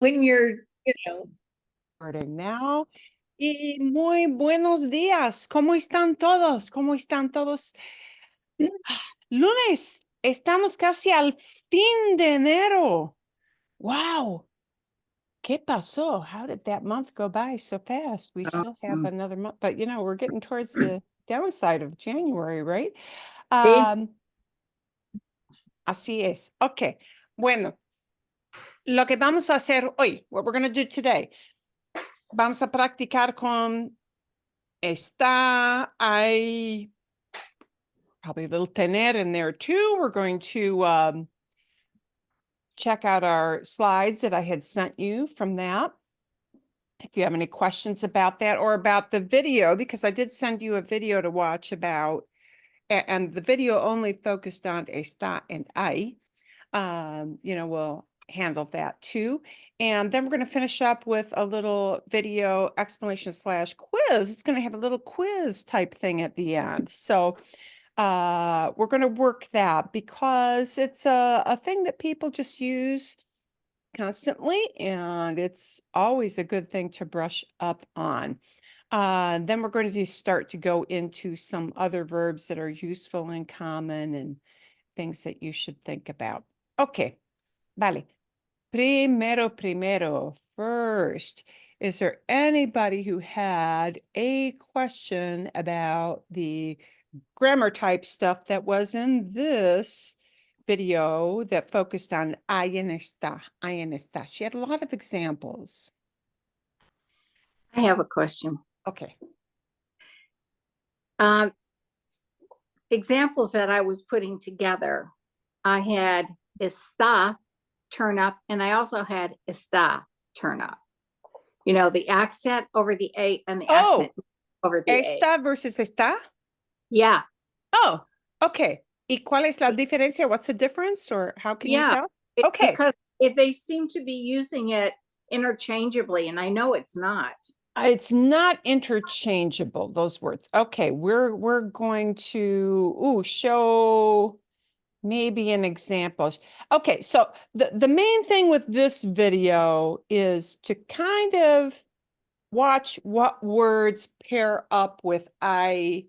when you're, Recording now. Y muy buenos días. ¿Cómo están todos? ¿Cómo están todos? Lunes, estamos casi al fin de enero. Wow. ¿Qué pasó? How did that month go by so fast? We still have another month, but we're getting towards the downside of January, right? Así es. Okay. Bueno, lo que vamos a hacer hoy, what we're going to do today, vamos a practicar con está, hay probably a little tener in there too. We're going to check out our slides that I had sent you from that. If you have any questions about that or about the video, because I did send you a video to watch about, and the video only focused on está and hay. We'll handle that too. And then we're going to finish up with a little video explanation / quiz. It's going to have a little quiz type thing at the end. So we're going to work that because it's a thing that people just use constantly, and it's always a good thing to brush up on. Then we're going to start to go into some other verbs that are useful and common and things that you should think about. Okay, vale. Primero, first, is there anybody who had a question about the grammar type stuff that was in this video that focused on hay en está? She had a lot of examples. I have a question. Okay. Examples that I was putting together, I had está turn up, and I also had está turn up. The accent over the A and the accent over the Esta versus está? Yeah. Oh, okay. ¿Y cuál es la diferencia? What's the difference, or how can you tell? Okay. Because they seem to be using it interchangeably, and I know it's not. It's not interchangeable, those words. Okay, we're going to show maybe an example. Okay, so the main thing with this video is to kind of watch what words pair up with I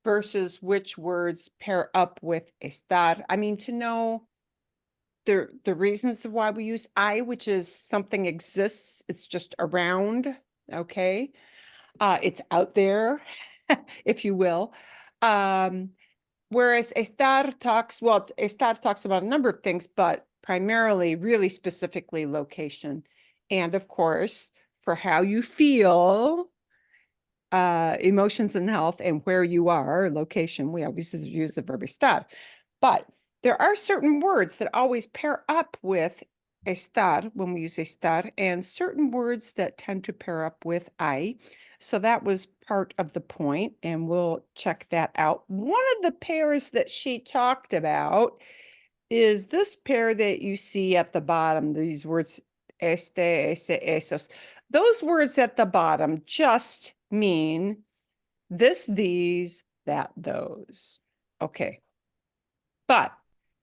versus which words pair up with estar. I mean, to know the reasons of why we use I, which is something exists, it's just around, okay? It's out there, if you will. Whereas estar talks about a number of things, but primarily, really specifically location. And of course, for how you feel, emotions and health, and where you are, location, we always use the verb estar. But there are certain words that always pair up with estar when we use estar, and certain words that tend to pair up with I. So that was part of the point, and we'll check that out. One of the pairs that she talked about is this pair that you see at the bottom, these words, este, ese, esos. Those words at the bottom just mean this, these, that, those. Okay. But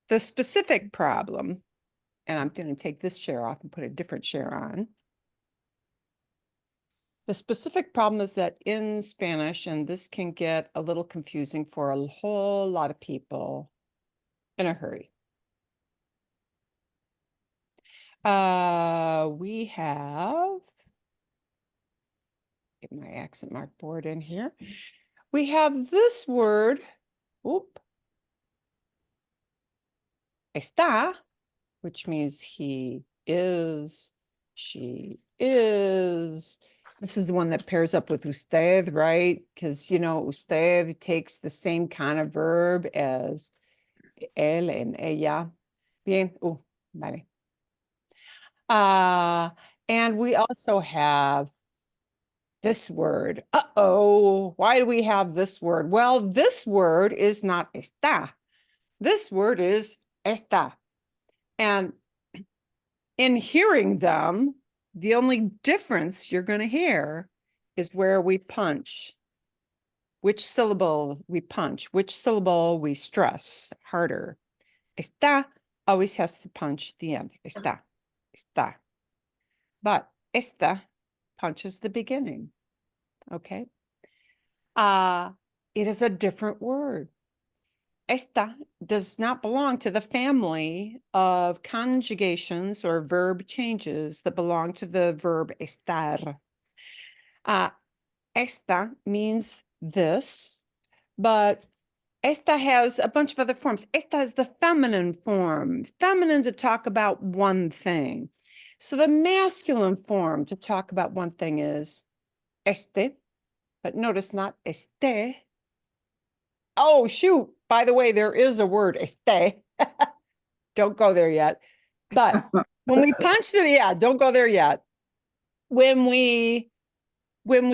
the specific problem, and I'm going to take this chair off and put a different chair on. The specific problem is that in Spanish, and this can get a little confusing for a whole lot of people in a hurry. We have, get my accent mark board in here. We have this word, está, which means he is, she is. This is the one that pairs up with usted, right? Because, usted takes the same kind of verb as él and ella. Bien, vale. And we also have this word. Why do we have this word? Well, this word is not está. This word is está. And in hearing them, the only difference you're going to hear is where we punch. Which syllable we punch, which syllable we stress harder. Está always has to punch the end. Está. but esta punches the beginning. Okay. It is a different word. Esta does not belong to the family of conjugations or verb changes that belong to the verb estar. Esta means this, but esta has a bunch of other forms. Esta is the feminine form, feminine to talk about one thing. So the masculine form to talk about one thing is este, but notice not este. Oh, shoot. By the way, there is a word, este. Don't go there yet. But when we punch the, yeah, don't go there yet. When we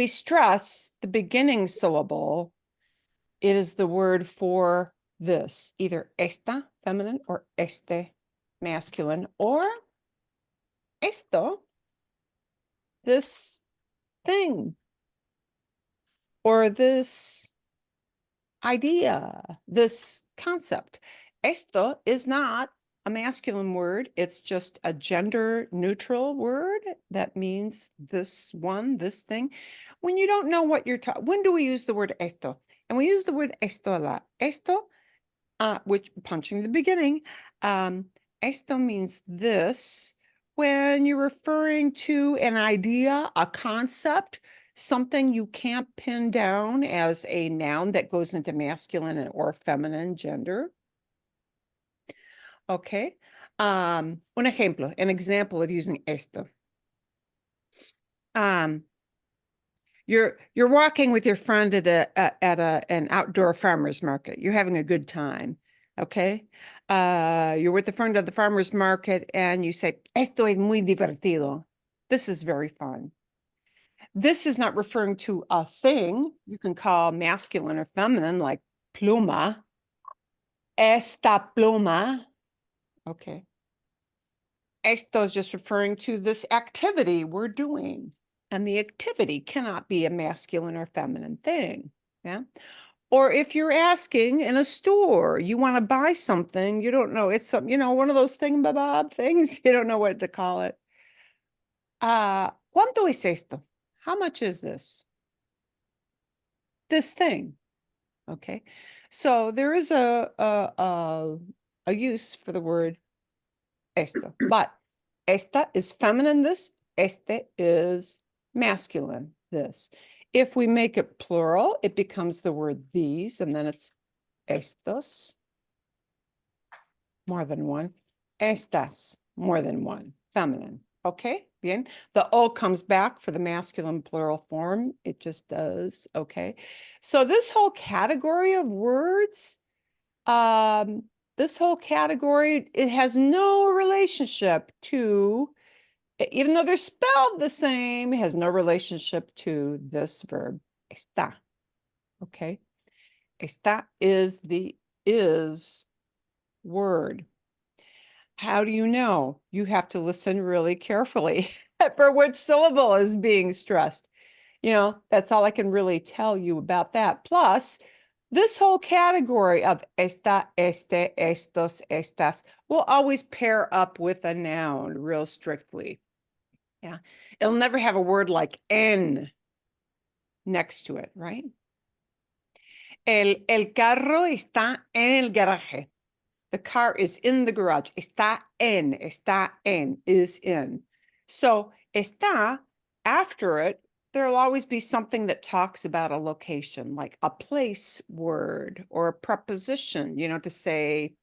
stress the beginning syllable, it is the word for this, either esta, feminine, or este, masculine, or esto, this thing, or this idea, this concept. Esto is not a masculine word. It's just a gender neutral word that means this one, this thing. When you don't know what you're talking, when do we use the word esto? And we use the word esto a lot. Esto, which punching the beginning, esto means this. When you're referring to an idea, a concept, something you can't pin down as a noun that goes into masculine or feminine gender. Okay. Un ejemplo, an example of using esto. You're walking with your friend at an outdoor farmer's market. You're having a good time. Okay. You're with a friend at the farmer's market and you say, esto es muy divertido. This is very fun. This is not referring to a thing you can call masculine or feminine, like pluma. Esta pluma. Okay. Esto is just referring to this activity we're doing. And the activity cannot be a masculine or feminine thing. Yeah. Or if you're asking in a store, you want to buy something, you don't know, it's some, one of those thingamabob things, you don't know what to call it. ¿Cuánto es esto? How much is this? This thing. Okay. So there is a use for the word esto, but esta is feminine this, este is masculine this. If we make it plural, it becomes the word these, and then it's estos, more than one, estas, more than one, feminine. Okay, bien. The O comes back for the masculine plural form. It just does. Okay. So this whole category of words, this whole category, it has no relationship to, even though they're spelled the same, it has no relationship to this verb, está. Okay. Está is the is word. How do you know? You have to listen really carefully for which syllable is being stressed. That's all I can really tell you about that. Plus, this whole category of esta, este, estos, estas will always pair up with a noun real strictly. Yeah. It'll never have a word like en next to it, right? El carro está en el garaje. The car is in the garage. Está en is in. So está, after it, there'll always be something that talks about a location, like a place word or a preposition, to say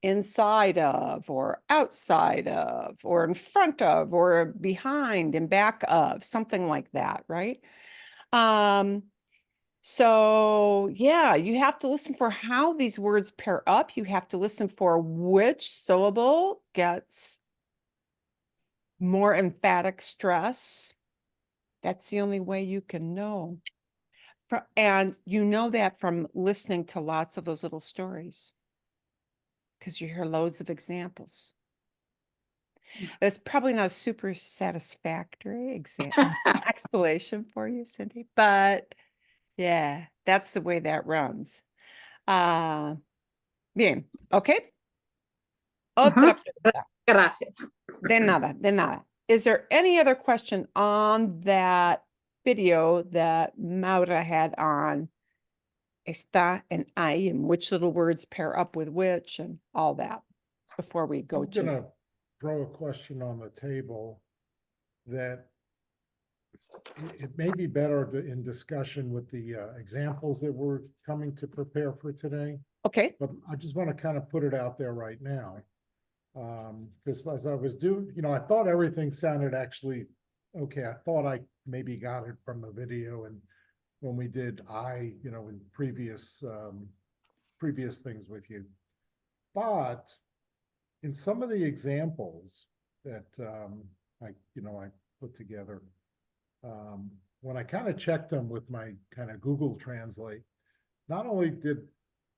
inside of or outside of or in front of or behind and back of, something like that, right? So yeah, you have to listen for how these words pair up. You have to listen for which syllable gets more emphatic stress. That's the only way you can know. And you know that from listening to lots of those little stories, because you hear loads of examples. That's probably not a super satisfactory explanation for you, Cindy, but yeah, that's the way that runs. Bien, ¿ok? Otra pregunta. Gracias. De nada, de nada. is there any other question on that video that Maura had on está and I and which little words pair up with which and all that before we go I'm to? gonna throw a question on the table that it may be better in discussion with the examples that we're coming to prepare for today, Okay, but I just want to kind of put it out there right now. Because as I was doing, I thought everything sounded actually okay. I thought I maybe got it from the video and when we did in previous things with you. But in some of the examples that I put together, when I kind of checked them with my kind of Google Translate, not only did,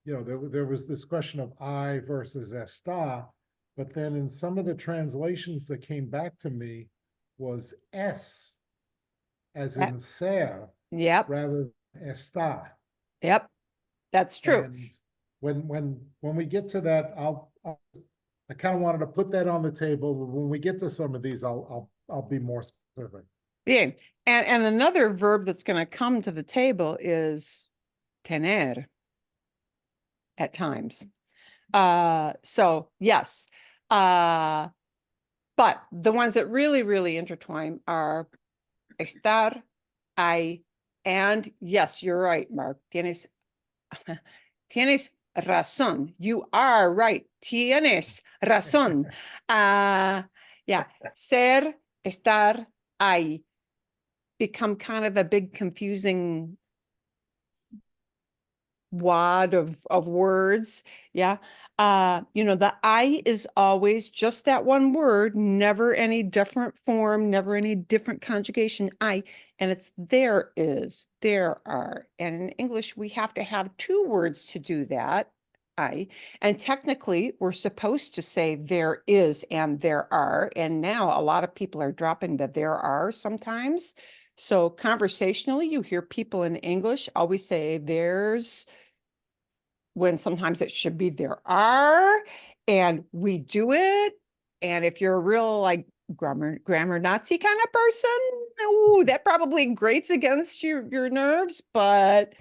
there was this question of I versus está, but then in some of the translations that came back to me was S as in ser yep, rather than está. yep, that's true. And when we get to that, I kind of wanted to put that on the table. When we get to some of these, I'll be more specific. Yeah, and another verb that's going to come to the table is tener at times. So yes, but the ones that really intertwine are estar, I, and yes, you're right, Mark. Tienes razón. You are right. Tienes razón. Yeah, ser, estar, I become kind of a big confusing wad of words. Yeah. The I is always just that one word, never any different form, never any different conjugation. I, and it's there is, there are. And in English, we have to have two words to do that. I, and technically we're supposed to say there is and there are. And now a lot of people are dropping the there are sometimes. So conversationally, you hear people in English always say there's, when sometimes it should be there are, and we do it. And if you're a real like grammar Nazi kind of person, ooh, that probably grates against your nerves, but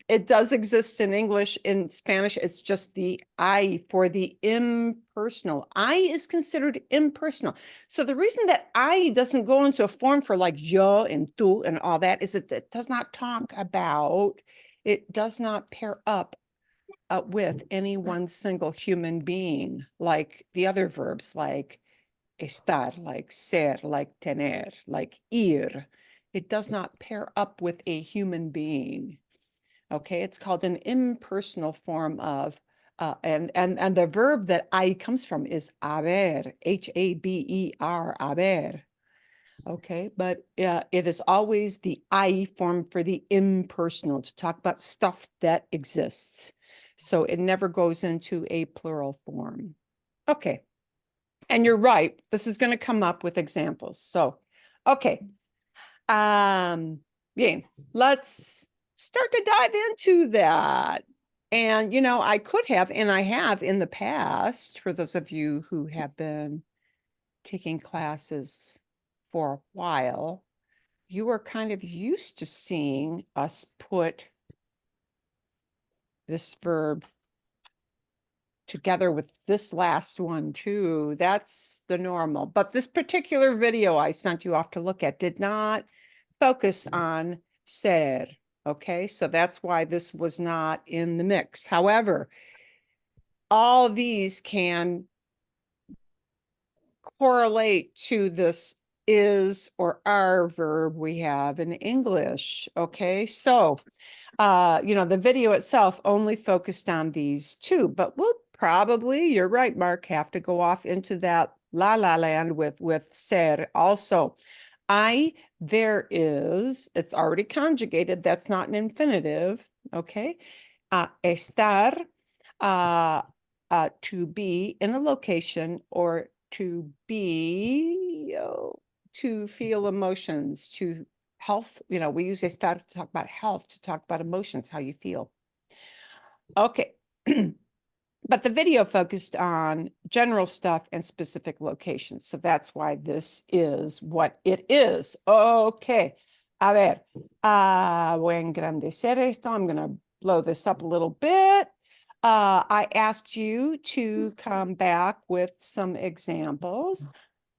it does exist in English. In Spanish, it's just the I for the impersonal. I is considered impersonal. So the reason that I doesn't go into a form for like yo and tú and all that is that it does not talk about, it does not pair up with any one single human being, like the other verbs, like estar, like ser, like tener, like ir. It does not pair up with a human being. Okay, it's called an impersonal form of, and the verb that I comes from is haber, H-A-B-E-R, haber. Okay, but it is always the I form for the impersonal, to talk about stuff that exists. So it never goes into a plural form. Okay, and you're right, this is going to come up with examples. So, okay, yeah, let's start to dive into that. And, I could have, and I have in the past, for those of you who have been taking classes for a while, you are kind of used to seeing us put this verb together with this last one too. That's the normal. But this particular video I sent you off to look at did not focus on ser. Okay, so that's why this was not in the mix. However, all these can correlate to this is or are verb we have in English. Okay, so the video itself only focused on these two, but we'll probably, you're right, Mark, have to go off into that la land with ser also. There is, it's already conjugated, that's not an infinitive. Okay, estar, to be in a location, or to be, to feel emotions, to health. We use estar to talk about health, to talk about emotions, how you feel. Okay. But the video focused on general stuff and specific locations. So that's why this is what it is. Okay. A ver, voy a engrandecer esto. I'm going to blow this up a little bit. I asked you to come back with some examples.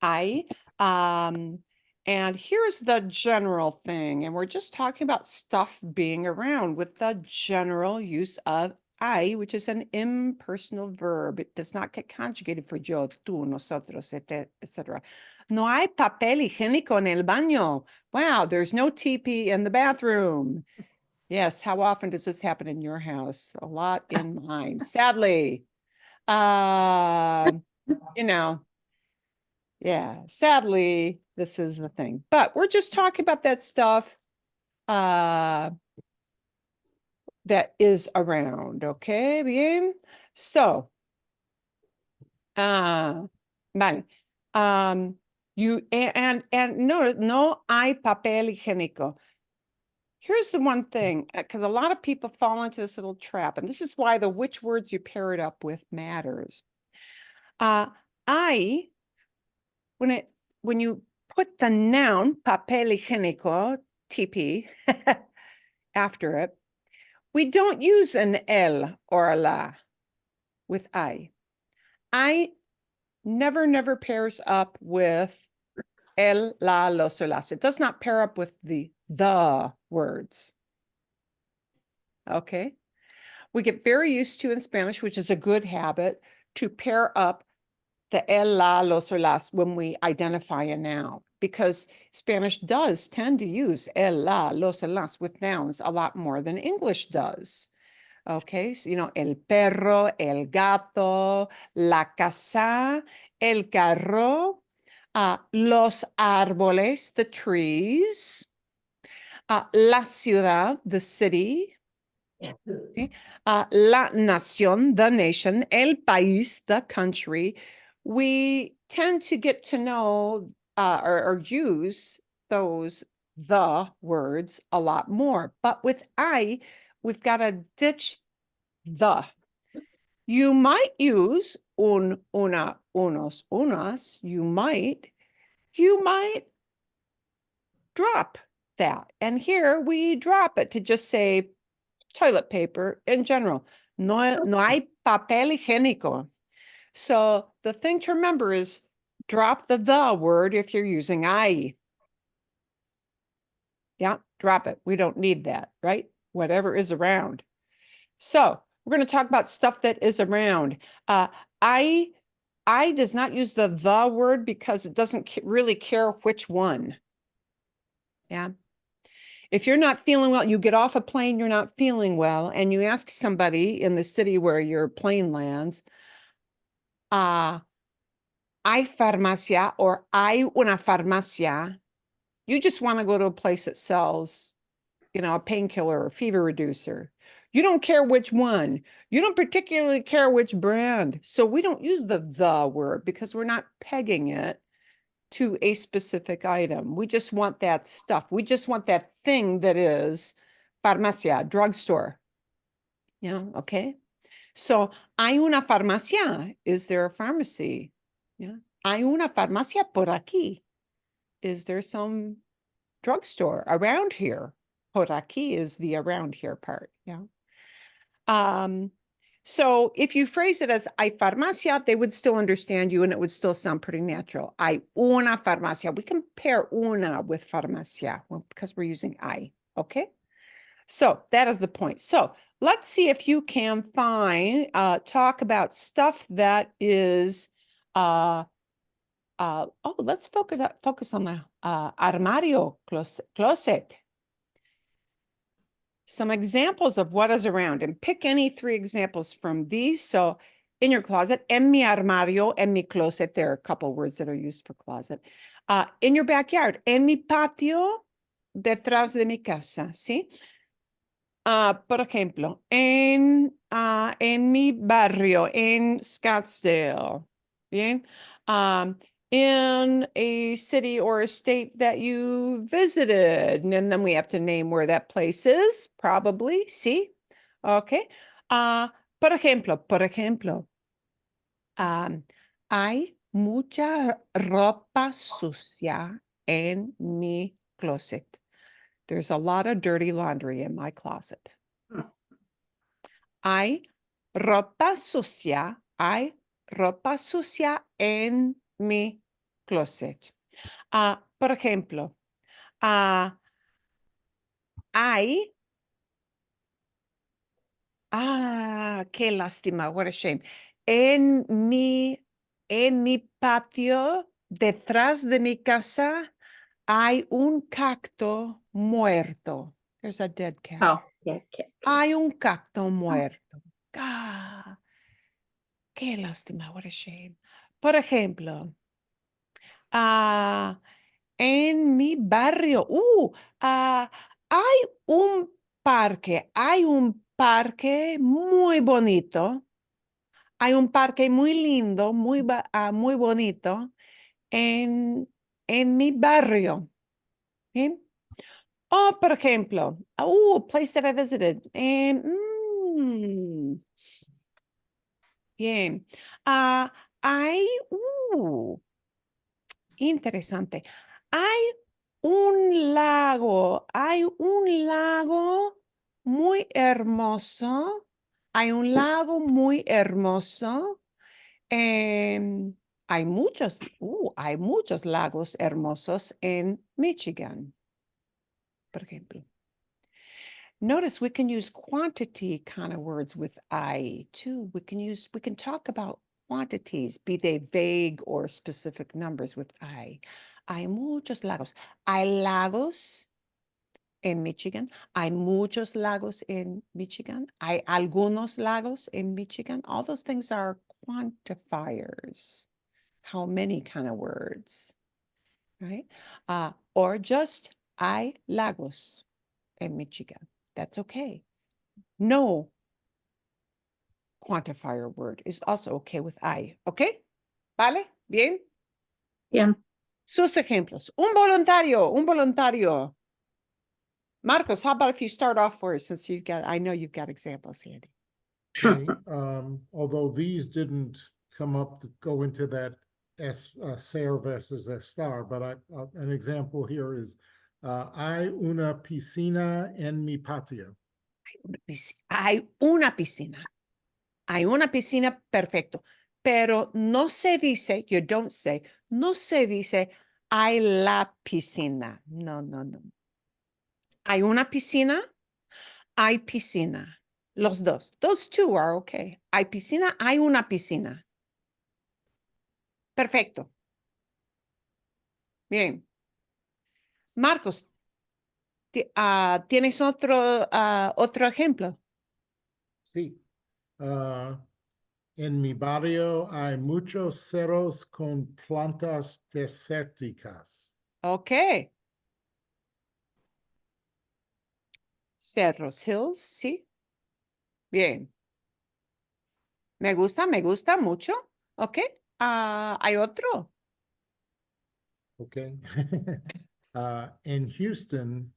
And here's the general thing. And we're just talking about stuff being around with the general use of I, which is an impersonal verb. It does not get conjugated for yo, tú, nosotros, etc. No hay papel higiénico en el baño. Wow, there's no TP in the bathroom. Yes, how often does this happen in your house? A lot in mine, sadly. You know, yeah, sadly, this is the thing. But we're just talking about that stuff that is around, okay, bien? So, vale. No hay papel higiénico. Here's the one thing, because a lot of people fall into this little trap, and this is why the which words you pair it up with matters. When you put the noun papel higiénico, TP, after it, we don't use an el or a la with I. I never pairs up with el, la, los, o las. It does not pair up with the words. Okay. We get very used to in Spanish, which is a good habit, to pair up the el, la, los, o las when we identify a noun, because Spanish does tend to use el, la, los, o las with nouns a lot more than English does. Okay, so, el perro, el gato, la casa, el carro, los árboles, the trees, la ciudad, the city, ¿sí? La nación, the nation, el país, the country. We tend to get to know or use those the words a lot more. But with I, we've got to ditch the. You might use un, una, unos, unas. You might drop that. And here we drop it to just say toilet paper in general. No hay papel higiénico. So the thing to remember is drop the word if you're using I. Yeah, drop it. We don't need that, right? Whatever is around. So we're going to talk about stuff that is around. I does not use the word because it doesn't really care which one. Yeah. If you're not feeling well, you get off a plane, you're not feeling well, and you ask somebody in the city where your plane lands, hay farmacia or hay una farmacia. You just want to go to a place that sells, a painkiller or fever reducer. You don't care which one. You don't particularly care which brand. So we don't use the word because we're not pegging it to a specific item. We just want that stuff. We just want that thing that is farmacia, drugstore. Yeah, okay. So, hay una farmacia. Is there a pharmacy? Yeah. Hay una farmacia por aquí. Is there some drugstore around here? Por aquí is the around here part. Yeah. So if you phrase it as hay farmacia, they would still understand you and it would still sound pretty natural. Hay una farmacia. We can pair una with farmacia because we're using I. Okay. So that is the point. So let's see if you can find, talk about stuff that is, let's focus on the armario, closet. Some examples of what is around, and pick any 3 examples from these. So in your closet, en mi armario, en mi closet, there are a couple words that are used for closet. In your backyard, en mi patio, detrás de mi casa, ¿sí? Por ejemplo, en mi barrio, en Scottsdale, bien? In a city or a state that you visited, and then we have to name where that place is, probably, see? Okay. Por ejemplo, hay mucha ropa sucia en mi closet. There's a lot of dirty laundry in my closet. Hay hay ropa sucia en mi closet. Por ejemplo, hay, qué lástima, what a shame. En mi patio, detrás de mi casa, hay un cacto muerto. There's a dead cat. Oh, yeah, Hay un cacto muerto. Ah, qué lástima, what a shame. Por ejemplo, en mi barrio, hay un parque muy bonito. Hay un parque muy lindo, muy bonito en mi barrio. ¿Sí? O, por ejemplo, a place that I visited. Bien. Hay, interesante. Hay un lago muy hermoso. Hay un lago muy hermoso. Hay muchos lagos hermosos en Michigan, por ejemplo. Notice we can use quantity kind of words with I too. We can talk about quantities, be they vague or specific numbers with I. Hay muchos lagos. Hay lagos en Michigan. Hay muchos lagos en Michigan. Hay algunos lagos en Michigan. All those things are quantifiers. How many kind of words, right? Or just hay lagos en Michigan. That's okay. No quantifier word is also okay with I. Okay? ¿Vale? Bien. yeah. Sus ejemplos. Un voluntario. Marcos, how about if you start off for us since I know you've got examples handy. Okay, although these didn't go into that ser versus estar, but an example here is, hay una piscina en mi patio. Hay una piscina. Hay una piscina, perfecto. Pero no se dice, you don't say, no se dice, hay la piscina. No, no, no. Hay una piscina, hay piscina. Los dos. Those two are okay. Hay piscina, hay una piscina. Perfecto. Bien. Marcos, ¿tienes otro ejemplo? Sí. En mi barrio hay muchos cerros con plantas desérticas. Ok. Cerros Hills, sí. Bien. Me gusta mucho. Ok. ¿Hay otro? Okay. En Houston,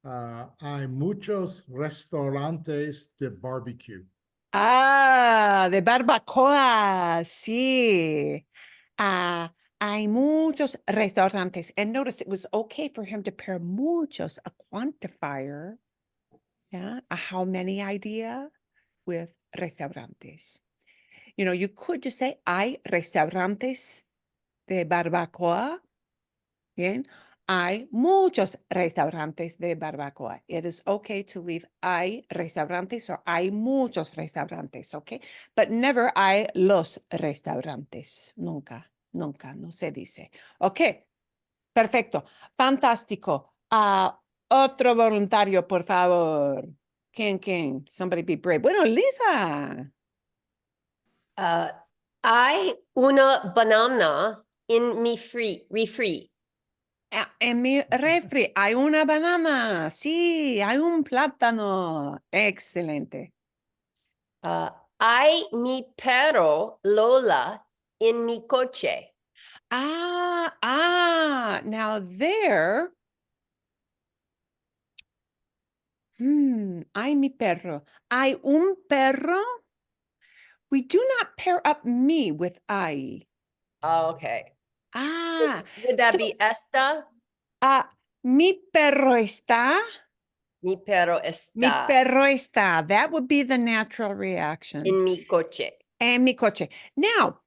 hay muchos restaurantes de barbecue. De barbacoa, sí. Hay muchos restaurantes. And notice it was okay for him to pair muchos, a quantifier, yeah, a how many idea with restaurantes. You know, you could just say, hay restaurantes de barbacoa. Bien. Hay muchos restaurantes de barbacoa. It is okay to leave hay restaurantes or hay muchos restaurantes, okay? But never hay los restaurantes. Nunca, nunca, no se dice. Ok, perfecto, fantástico. Otro voluntario, por favor. ¿Quién? Somebody be brave. Bueno, Lisa. Hay una banana in mi refri. En mi refri hay una banana. Sí, hay un plátano. Excelente. Hay mi perro Lola in mi coche. Now there. Hay mi perro. Hay un perro we do not pair up me with I. Oh, okay. Ah, Would that so- be esta? mi perro está. Mi perro Mi está perro está. That would be the natural reaction. en mi coche. En mi coche. Now,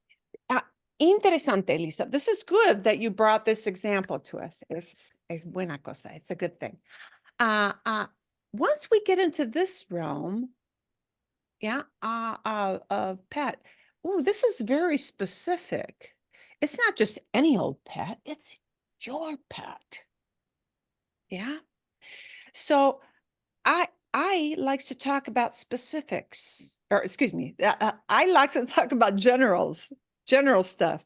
interesante, Lisa. This is good that you brought this example to us. Es buena cosa. It's a good thing. Once we get into this realm, yeah, of pet, oh, this is very specific. It's not just any old pet, it's your pet. Yeah. So I likes to talk about specifics, or excuse me, I like to talk about general stuff,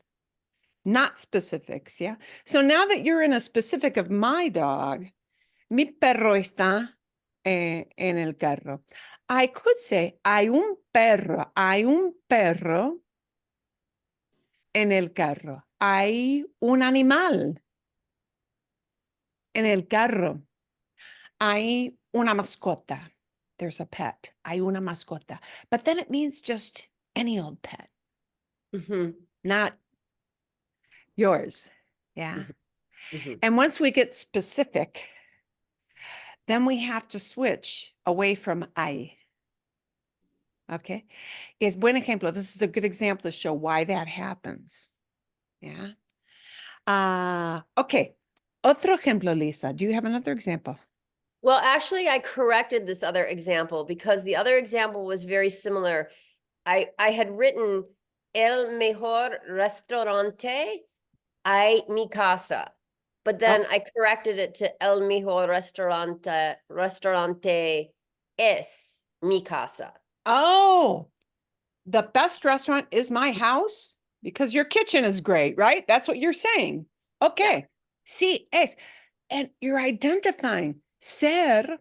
not specifics. Yeah. So now that you're in a specific of my dog, mi perro está en el carro. I could say, hay un perro en el carro. Hay un animal en el carro. Hay una mascota. There's a pet. Hay una mascota. But then it means just any old pet, Mhm, not yours. Yeah. mhm. And once we get specific, then we have to switch away from I. Okay. Es buen ejemplo. This is a good example to show why that happens. Yeah. Okay. Otro ejemplo, Lisa. Do you have another example? Well, actually, I corrected this other example because the other example was very similar. I had written el mejor restaurante hay mi casa, but then I corrected it to el mejor restaurante es mi casa. Oh, the best restaurant is my house because your kitchen is great, right? That's what you're saying. Okay. Sí, es. And you're identifying ser,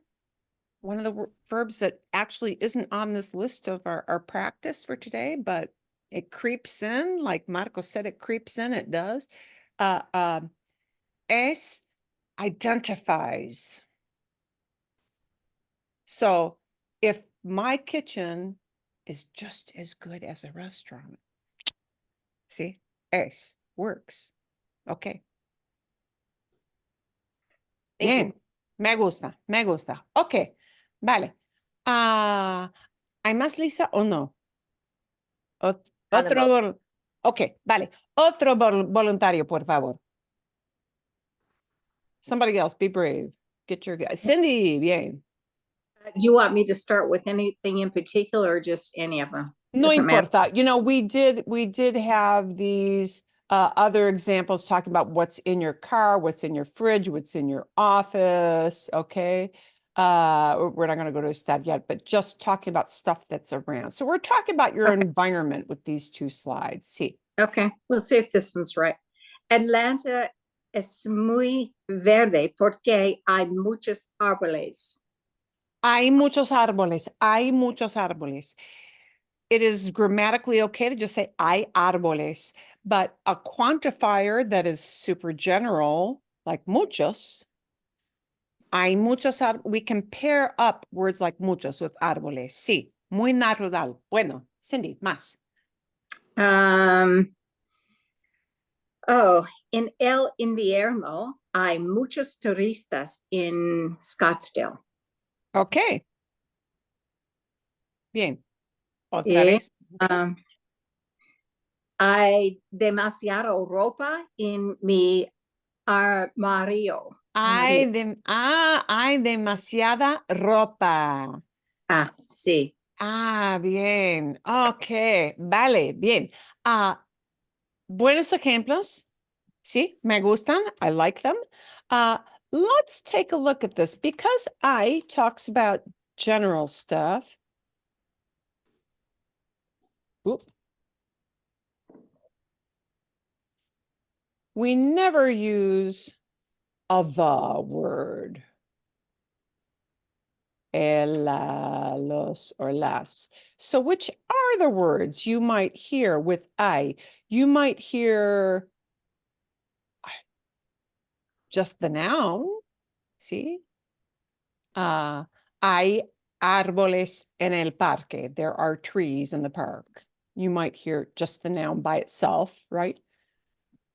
one of the verbs that actually isn't on this list of our practice for today, but it creeps in, like Marco said, it creeps in, it does. Es identifies. So if my kitchen is just as good as a restaurant, see, es works. Okay. Thank Bien. you. Me gusta, me gusta. Okay. Vale. ¿Hay más, Lisa, o no? Otro. Ok, vale. Otro voluntario, por favor. Somebody else, be brave. Get your guy. Cindy, bien. Do you want me to start with anything in particular or just any of them? No Doesn't matter. importa. You know, we did have these other examples talking about what's in your car, what's in your fridge, what's in your office. Okay. We're not going to go to that yet, but just talking about stuff that's around. So we're talking about your Okay. environment with these two slides. See. Okay, we'll see if this one's right. Atlanta es muy verde porque hay muchos árboles. Hay muchos árboles. Hay muchos árboles. It is grammatically okay to just say hay árboles, but a quantifier that is super general, like muchos, hay muchos we can pair up words like muchos with árboles. Sí, muy natural. Bueno, Cindy, más. En el invierno hay muchos turistas en Scottsdale. Okay. Bien. Otra Yeah. vez. Hay demasiada ropa en mi armario. Hay demasiada ropa. Sí. Bien. Okay. Vale, bien. Buenos ejemplos. Sí, me gustan. I like them. Let's take a look at this because I talks about general stuff. Oop. We never use a the word. El, la, los, or las. So which are the words you might hear with I? You might hear just the noun, see? Hay árboles en el parque. There are trees in the park. you might hear just the noun by itself, right?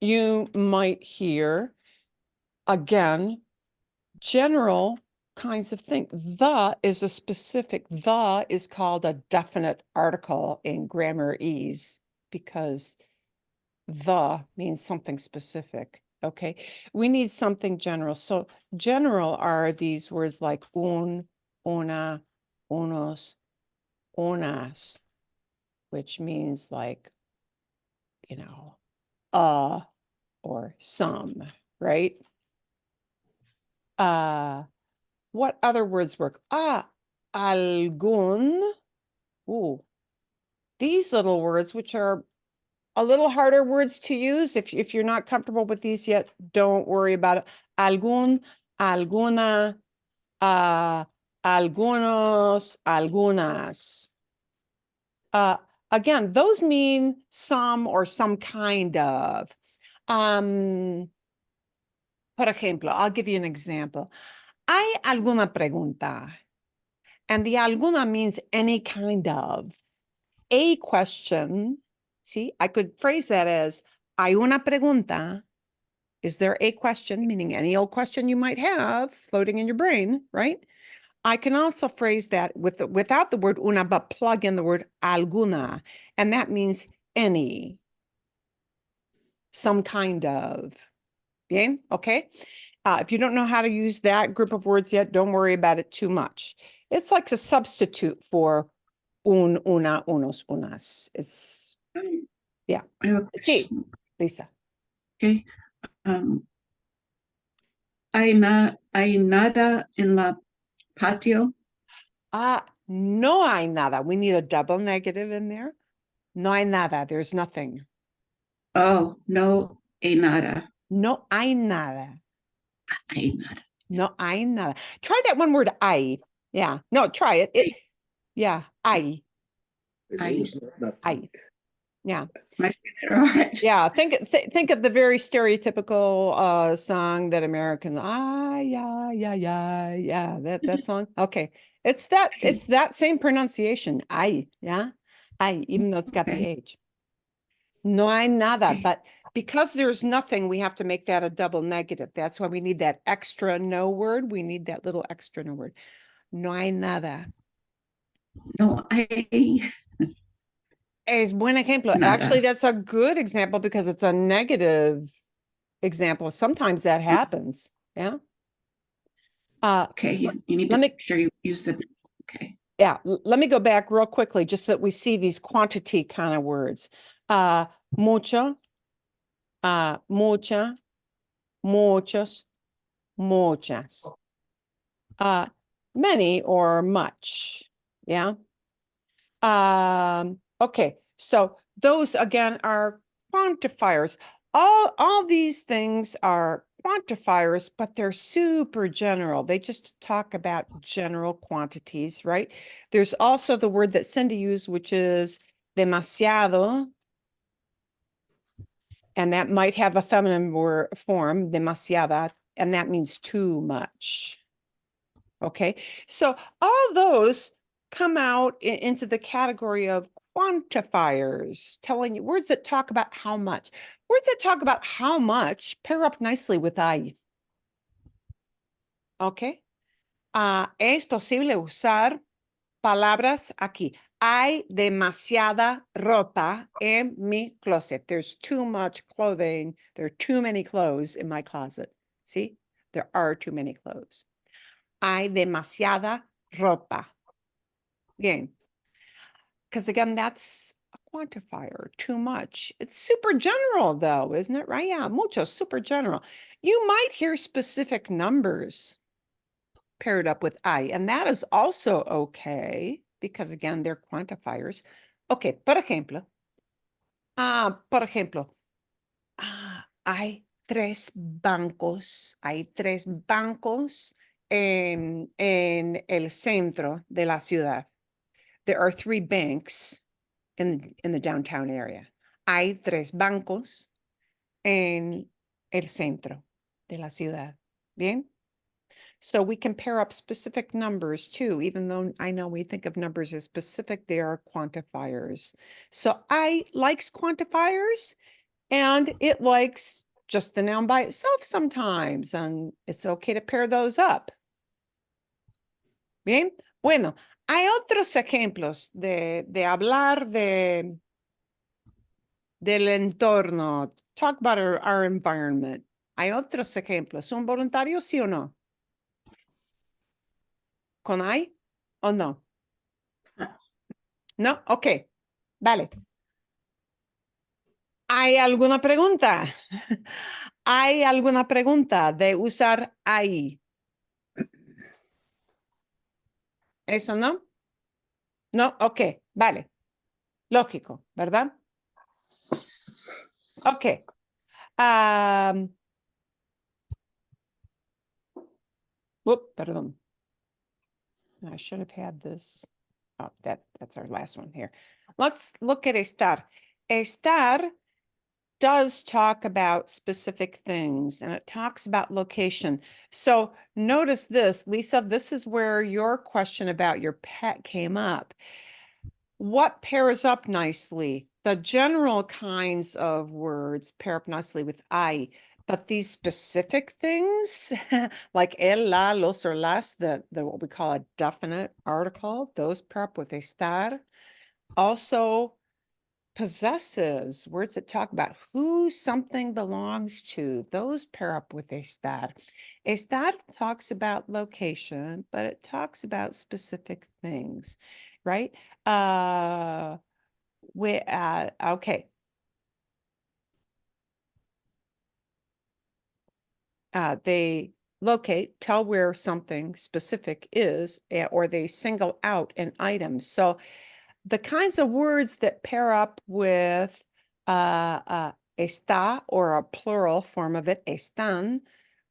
You might hear, again, general kinds of things. The is a specific, the is called a definite article in Grammar-ese because the means something specific. Okay, we need something general. So general are these words like un, una, unos, unas, which means like, you know, or some, right? What other words work? Algún. Ooh, these little words, which are a little harder words to use. If you're not comfortable with these yet, don't worry about it. Algún, alguna, algunos, algunas. Again, those mean some or some kind of. Por ejemplo, I'll give you an example. ¿Hay alguna pregunta? And the alguna means any kind of. A question, see, I could phrase that as, hay una pregunta. Is there a question, meaning any old question you might have floating in your brain, right? I can also phrase that without the word una, but plug in the word alguna, and that means any, some kind of. Bien, okay? If you don't know how to use that group of words yet, don't worry about it too much. It's like a substitute for un, una, unos, unas. It's, yeah. I have a Sí, question. Lisa. Okay. Hay nada en la patio. No hay nada. We need a double negative in there. No hay nada. There's nothing. Oh, no hay nada. No hay nada. Hay nada. No hay nada. Try that one word, hay. Yeah. No, try it. Yeah, hay. Hay. Hay. Yeah. Am I saying it right? Yeah. Think of the very stereotypical song that American, yeah, that song. Okay. It's that same pronunciation. Ay, yeah. Ay, even though it's got the Okay. H. No hay nada, Okay. but because there's nothing, we have to make that a double negative. That's why we need that extra no word. We need that little extra no word. No hay nada. No hay Es buen ejemplo. nada. Actually, that's a good example because it's a negative example. Sometimes that happens. Yeah. Okay, you need let to me- make sure you use the, okay. Yeah. Let me go back real quickly just so that we see these quantity kind of words. Mucho, mucha, muchos, muchas. Many or much. Yeah. Okay, so those again are quantifiers. All these things are quantifiers, but they're super general. They just talk about general quantities, right? There's also the word that Cindy used, which is demasiado. And that might have a feminine form, demasiada, and that means too much. Okay, so all those come out into the category of quantifiers, telling you words that talk about how much. Words that talk about how much pair up nicely with hay. Okay, es posible usar palabras aquí. Hay demasiada ropa en mi closet. There's too much clothing. There are too many clothes in my closet. See, there are too many clothes. Hay demasiada ropa. Bien. Because again, that's a quantifier, too much. It's super general though, isn't it? Right? Yeah, mucho, super general. You might hear specific numbers paired up with I, and that is also okay because again, they're quantifiers. Okay, por ejemplo, hay tres bancos en el centro de la ciudad. There are 3 banks in the downtown area. Hay 3 bancos en el centro de la ciudad. Bien. So we can pair up specific numbers too, even though I know we think of numbers as specific, they are quantifiers. So I likes quantifiers and it likes just the noun by itself sometimes, and it's okay to pair those up. Bien, bueno, hay otros ejemplos de hablar del entorno. Talk about our environment. Hay otros ejemplos. ¿Son voluntarios, sí o no? ¿Con hay o no? No, ok, vale. ¿Hay alguna pregunta? ¿Hay alguna pregunta de usar ahí? ¿Eso no? No, ok, vale. Lógico, ¿verdad? Ok. Perdón. I should have had this. Oh, that's our last one here. Let's look at estar. Estar does talk about specific things and it talks about location. So notice this, Lisa, this is where your question about your pet came up. What pairs up nicely? The general kinds of words pair up nicely with I, but these specific things like el, la, los, or las, the what we call a definite article, those pair up with estar. Also, possessives, words that talk about who something belongs to, those pair up with estar. Estar talks about location, but it talks about specific things, right? Okay. They locate, tell where something specific is, or they single out an item. So the kinds of words that pair up with está or a plural form of it, están,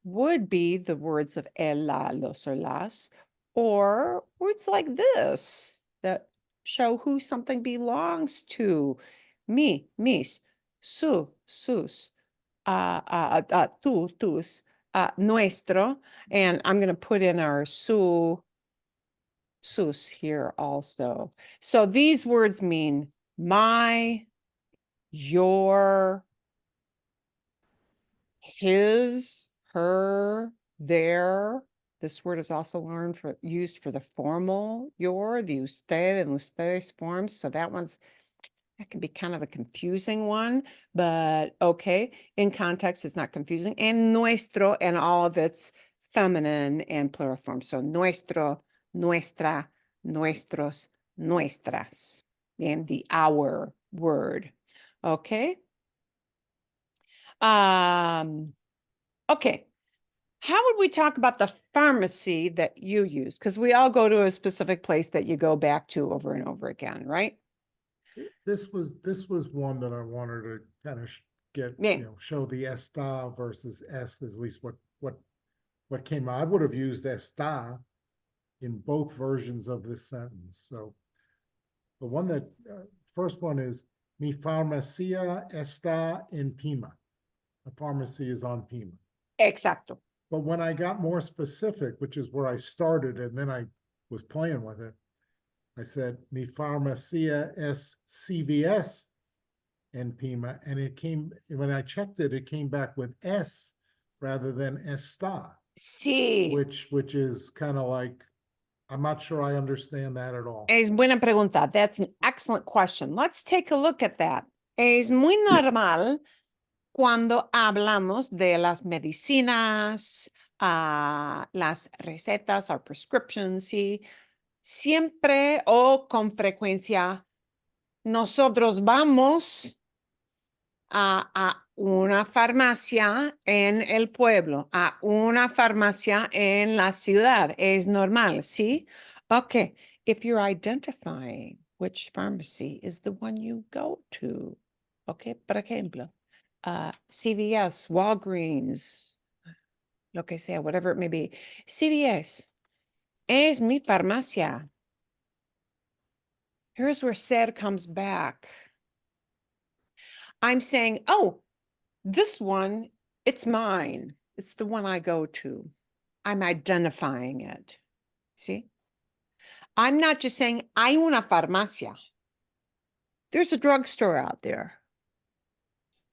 would be the words of el, la, los, or las, or words like this that show who something belongs to. Mi, mis, su, sus, tú, tus, nuestro, and I'm going to put in our su, sus here also. So these words mean my, your, his, her, their. This word is also used for the formal your, the usted and ustedes forms. So that can be kind of a confusing one, but okay. In context, it's not confusing. And nuestro and all of its feminine and plural forms. So nuestro, nuestra, nuestros, nuestras, and the our word. Okay. Okay. How would we talk about the pharmacy that you use? Because we all go to a specific place that you go back to over and over again, right? This was one that I wanted to kind of get, Bien. show the está versus s, at least what came out. I would have used está in both versions of this sentence. So the one that first one is mi farmacia está en Pima. The pharmacy is on Pima. Exacto. But when I got more specific, which is where I started, and then I was playing with it, I said, mi farmacia es CVS en Pima. And it came, when I checked it, it came back with S rather than está, Sí. which is kind of like, I'm not sure I understand that at all. Es buena pregunta. That's an excellent question. Let's take a look at that. Es muy normal cuando hablamos de las medicinas, las recetas, our prescriptions, ¿sí? Siempre o con frecuencia nosotros vamos a una farmacia en el pueblo, a una farmacia en la ciudad. Es normal, ¿sí? Okay. If you're identifying which pharmacy is the one you go to, okay, por ejemplo, CVS, Walgreens, lo que sea, whatever it may be. CVS es mi farmacia. Here's where ser comes back. I'm saying, oh, this one, it's mine. It's the one I go to. I'm identifying it. See? I'm not just saying, hay una farmacia. There's a drugstore out there.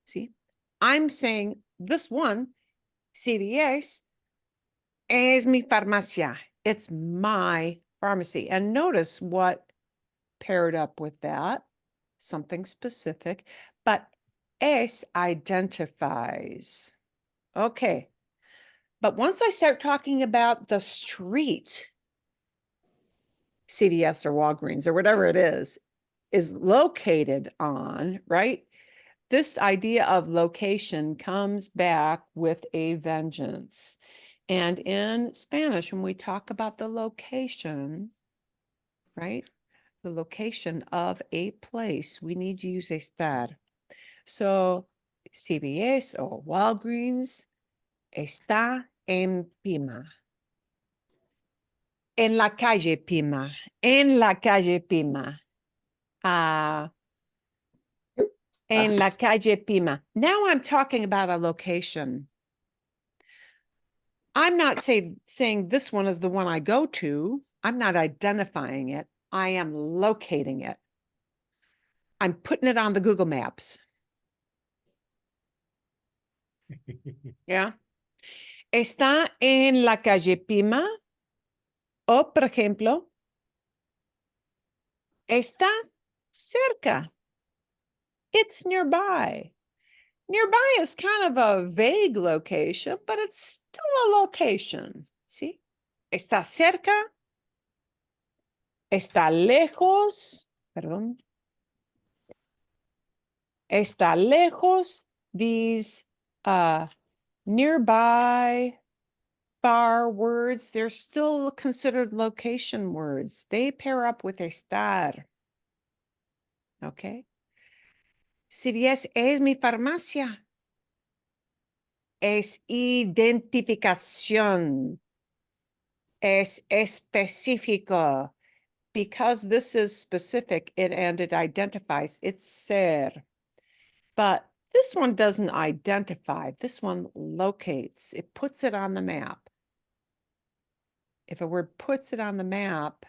See? I'm saying this one, CVS, es mi farmacia. It's my pharmacy. And notice what paired up with that, something specific, but es identifies. Okay. But once I start talking about the street, CVS or Walgreens or whatever it is located on, right? This idea of location comes back with a vengeance. And in Spanish, when we talk about the location, right? The location of a place, we need to use estar. So CVS or Walgreens está en Pima. En la calle Pima. En la calle Pima. En la calle Pima. Now I'm talking about a location. I'm not saying this one is the one I go to. I'm not identifying it. I am locating it. I'm putting it on the Google Maps. Yeah. Está en la calle Pima. O, por ejemplo, está cerca. It's nearby. Nearby is kind of a vague location, but it's still a location. See? Está cerca. Está lejos. Perdón. Está lejos. These nearby, far words, they're still considered location words. They pair up with estar. Okay? CVS es mi farmacia. Es identificación. Es específico. Because this is specific and it identifies, it's ser. But this one doesn't identify. This one locates. It puts it on the map. If a word puts it on the map,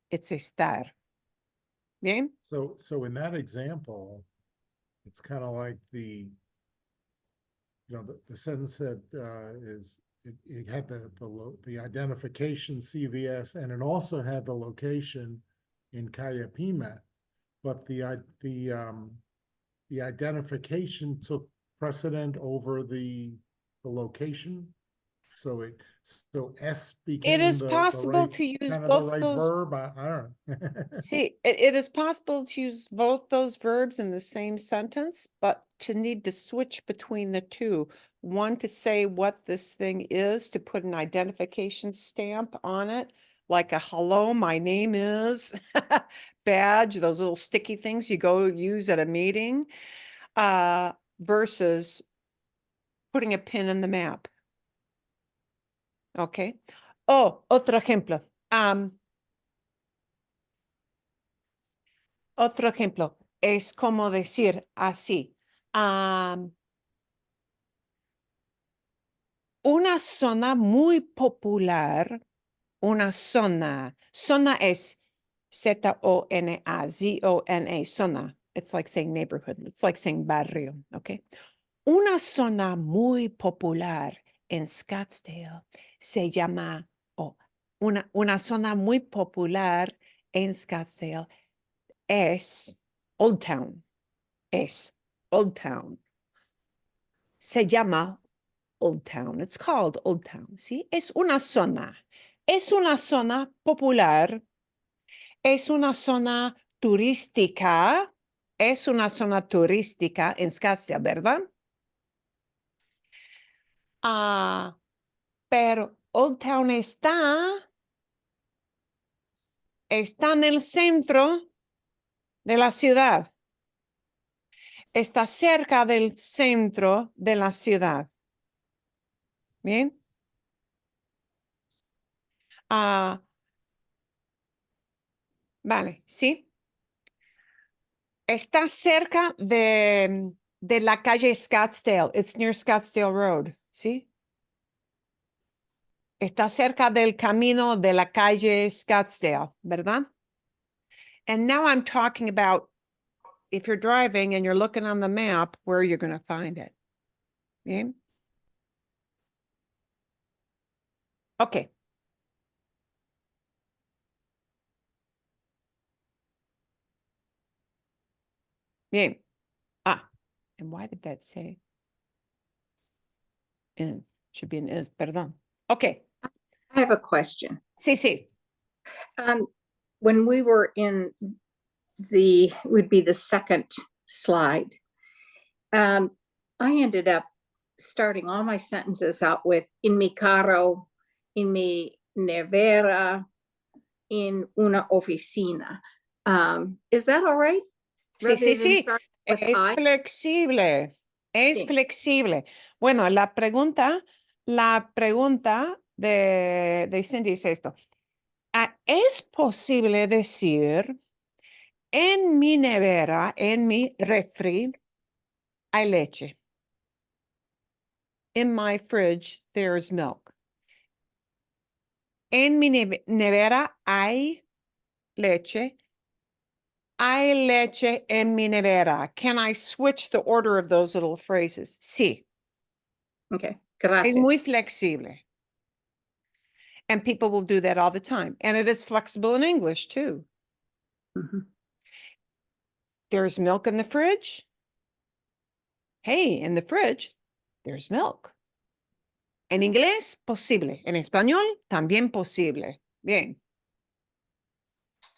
it's estar. Bien? So in that example, it's kind of like the sentence that it had the identification CVS, and it also had the location in Calle Pima, but the identification took precedent over the location. So S became It is the possible right, to use kind of the both right those. verb. I don't know. See, it is possible to use both those verbs in the same sentence, but to need to switch between the two. One to say what this thing is, to put an identification stamp on it, like a hello, my name is badge, those little sticky things you go use at a meeting, versus putting a pin in the map. Okay. Oh, otro ejemplo. Otro ejemplo es como decir así. Una zona muy popular, una zona es Z-O-N-A, Z-O-N-A, zona. It's like saying neighborhood. It's like saying barrio, okay? Una zona muy popular en Scottsdale se llama, una zona muy popular en Scottsdale es Old Town. Es Old Town. Se llama Old Town. It's called Old Town. ¿Sí? Es una zona. Es una zona popular. Es una zona turística. Es una zona turística en Scottsdale, ¿verdad? Pero Old Town está en el centro de la ciudad. Está cerca del centro de la ciudad. Bien. Vale, sí. Está cerca de la calle Scottsdale. It's near Scottsdale Road. ¿Sí? Está cerca del camino de la calle Scottsdale, ¿verdad? And now I'm talking about if you're driving and you're looking on the map, where you're going to find it. Bien. Okay. Bien. Ah, and why did that say? In should be an is, perdón. Okay. I have a question. Sí, sí. When we were in would be the second slide. I ended up starting all my sentences out with en mi carro, en mi nevera, en una oficina. Is that all right? Sí, sí, Rather than sí. starting with Es I? flexible. Es Sí. flexible. Bueno, la pregunta de Cindy es esto. ¿Es posible decir en mi nevera, en mi refri, hay leche? In my fridge, there's milk. En mi nevera hay leche. Hay leche en mi nevera. Can I switch the order of those little phrases? Sí. Okay, Es gracias. muy flexible. And people will do that all the time. And it is flexible in English too. Mhm. There's milk in the fridge. Hey, in the fridge, there's milk. En inglés, posible. En español, también posible. Bien.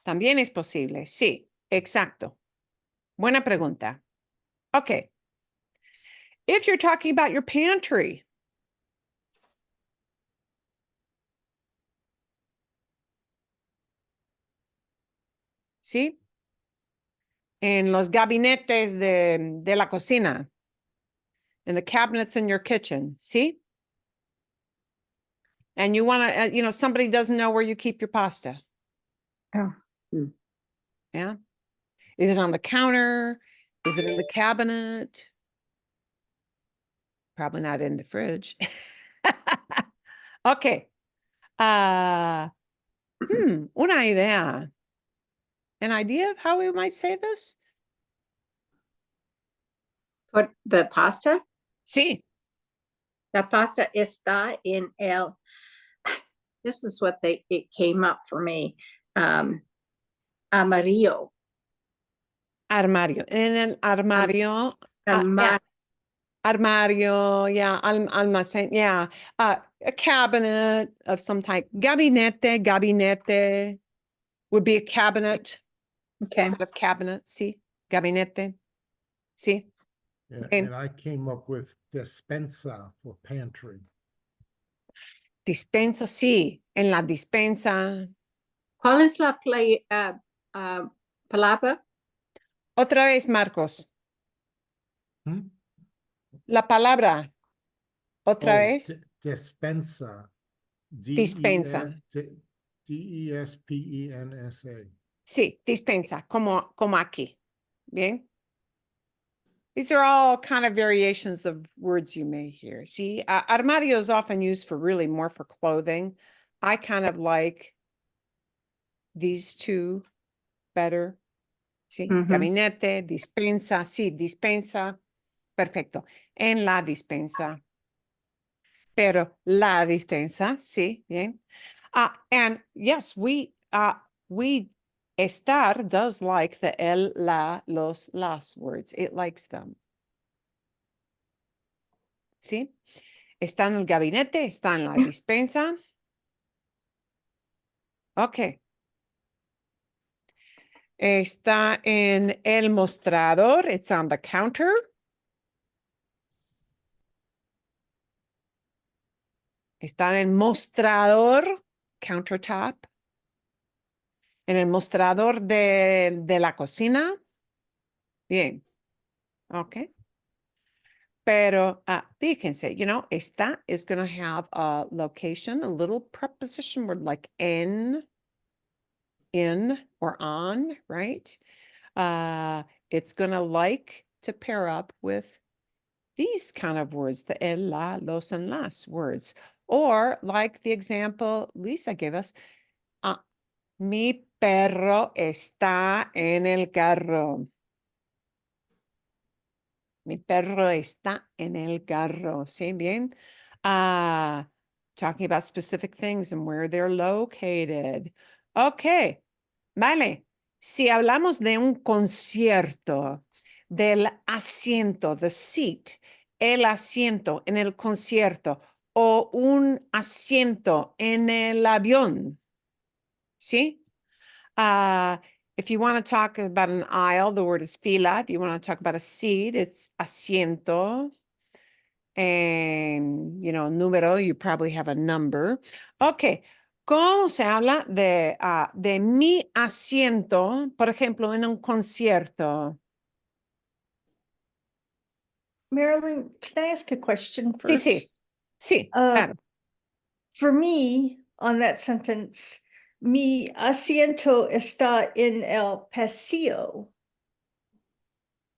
También es posible. Sí, exacto. Buena pregunta. Okay. If you're talking about your pantry, ¿sí? En los gabinetes de la cocina, in the cabinets in your kitchen, ¿sí? And you want to, somebody doesn't know where you keep your pasta. Oh. Yeah. Is it on the counter? Is it in the cabinet? Probably not in the fridge. Okay. Una idea. An idea of how we might say this? Put the pasta? Sí. La pasta está en el, this is what it came up for me. Amarillo. Armario. En el armario. Amar- Armario, yeah, almacén, yeah. A cabinet of some type. Gabinete would be a cabinet Okay. instead of cabinet, sí. Gabinete, sí. Yeah, And and I came up with despensa for pantry. dispenso, sí. En la dispensa. ¿Cuál es la palabra? Otra vez, Marcos. Hmm? La palabra. Otra Oh, vez. despensa. Dispensa. Despensa. Sí, dispensa, como aquí. Bien. These are all kind of variations of words you may hear. See, armario is often used for really more for clothing. I kind of like these two better. Sí, gabinete, dispensa, sí, dispensa. Perfecto. En la dispensa. Pero la dispensa, sí, bien. And yes, we estar does like the el, la, los, las words. It likes them. ¿Sí? Está en el gabinete, está en la dispensa. Ok. Está en el mostrador. It's on the counter. Está en el mostrador, countertop. En el mostrador de la cocina. Bien. Ok. Pero fíjense, esta is going to have a location, a little preposition word like in, or on, right? It's going to like to pair up with these kind of words, the el, la, los, and las words. Or like the example Lisa gave us, mi perro está en el carro. Mi perro está en el carro. ¿Sí? Bien. Talking about specific things and where they're located. Okay. Vale. Si hablamos de un concierto, del asiento, the seat, el asiento en el concierto o un asiento en el avión. ¿Sí? If you want to talk about an aisle, the word is fila. If you want to talk about a seat, it's asiento. And, you know, número, you probably have a number. Okay. ¿Cómo se habla de mi asiento, por ejemplo, en un concierto? Marilyn, can I ask a question Sí, first? sí. Sí, Uh, claro. For me, on that sentence, mi asiento está en el pasillo.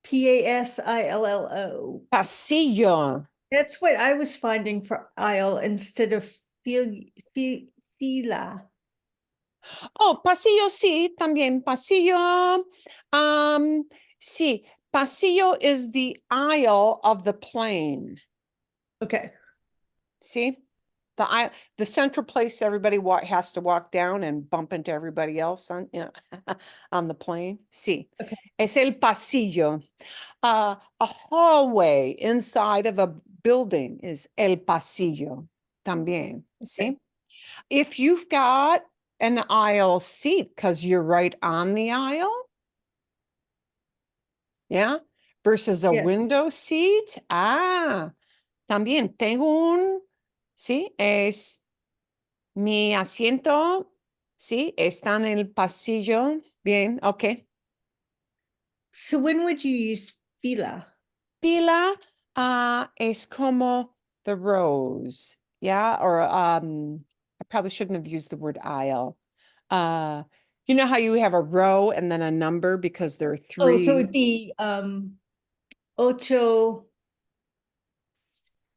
Pasillo. Pasillo. That's what I was finding for aisle instead of fila. Oh, pasillo, sí, también pasillo. Sí, pasillo is the aisle of the plane. Okay, See, the central place everybody has to walk down and bump into everybody else on, on the plane. Sí, Okay. es el pasillo. A hallway inside of a building is el pasillo también. See, if you've got an aisle seat because you're right on the aisle, yeah, versus a Yes. window seat. También tengo un, sí, es mi asiento, sí, está en el pasillo. Bien, ok. So when would you use fila? Fila es como the rows, yeah, or I probably shouldn't have used the word aisle. You know how you have a row and then a number because there are three. Oh, so it'd be ocho.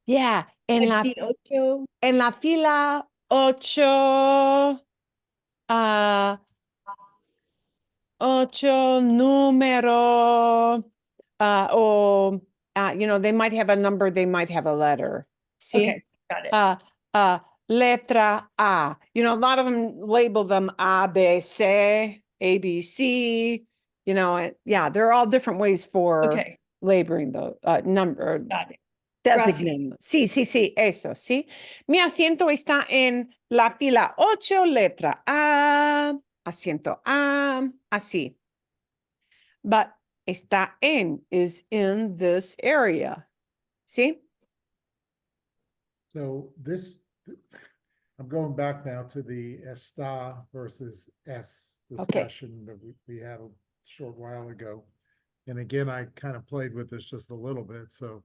Yeah, en la Ocho. En la fila 8, 8 número, you know, they might have a number, they might have a letter. See? Okay, got it. Letra A. You know, a lot of them label them A, B, C, A, B, C. You know, yeah, there are all different ways for Okay, labeling the number, got it. designando. Sí, sí, sí, eso, sí. Mi asiento está en la fila 8, letra A, asiento A, así. But está en is in this area. ¿Sí? So this, I'm going back now to the está versus es discussion that we had a short while ago. And again, I kind of played with this just a little bit, so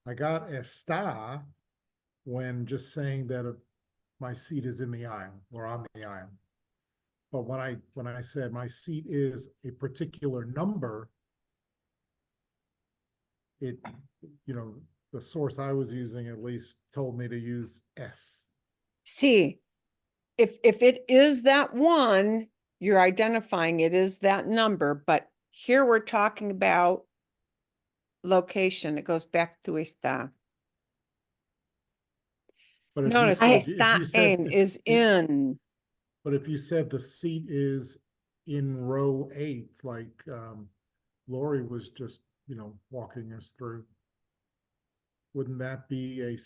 I got está when just saying that my seat is in the aisle or on the aisle. But when I said my seat is a particular number, it, you know, the source I was using at least told me to use S. Sí. If it is that one, you're identifying it is that number, but here we're talking about location. It goes back to está. But if Notice you está said, en is in. but if you said the seat is in row 8, like Lori was just, you know, walking us through, wouldn't that be a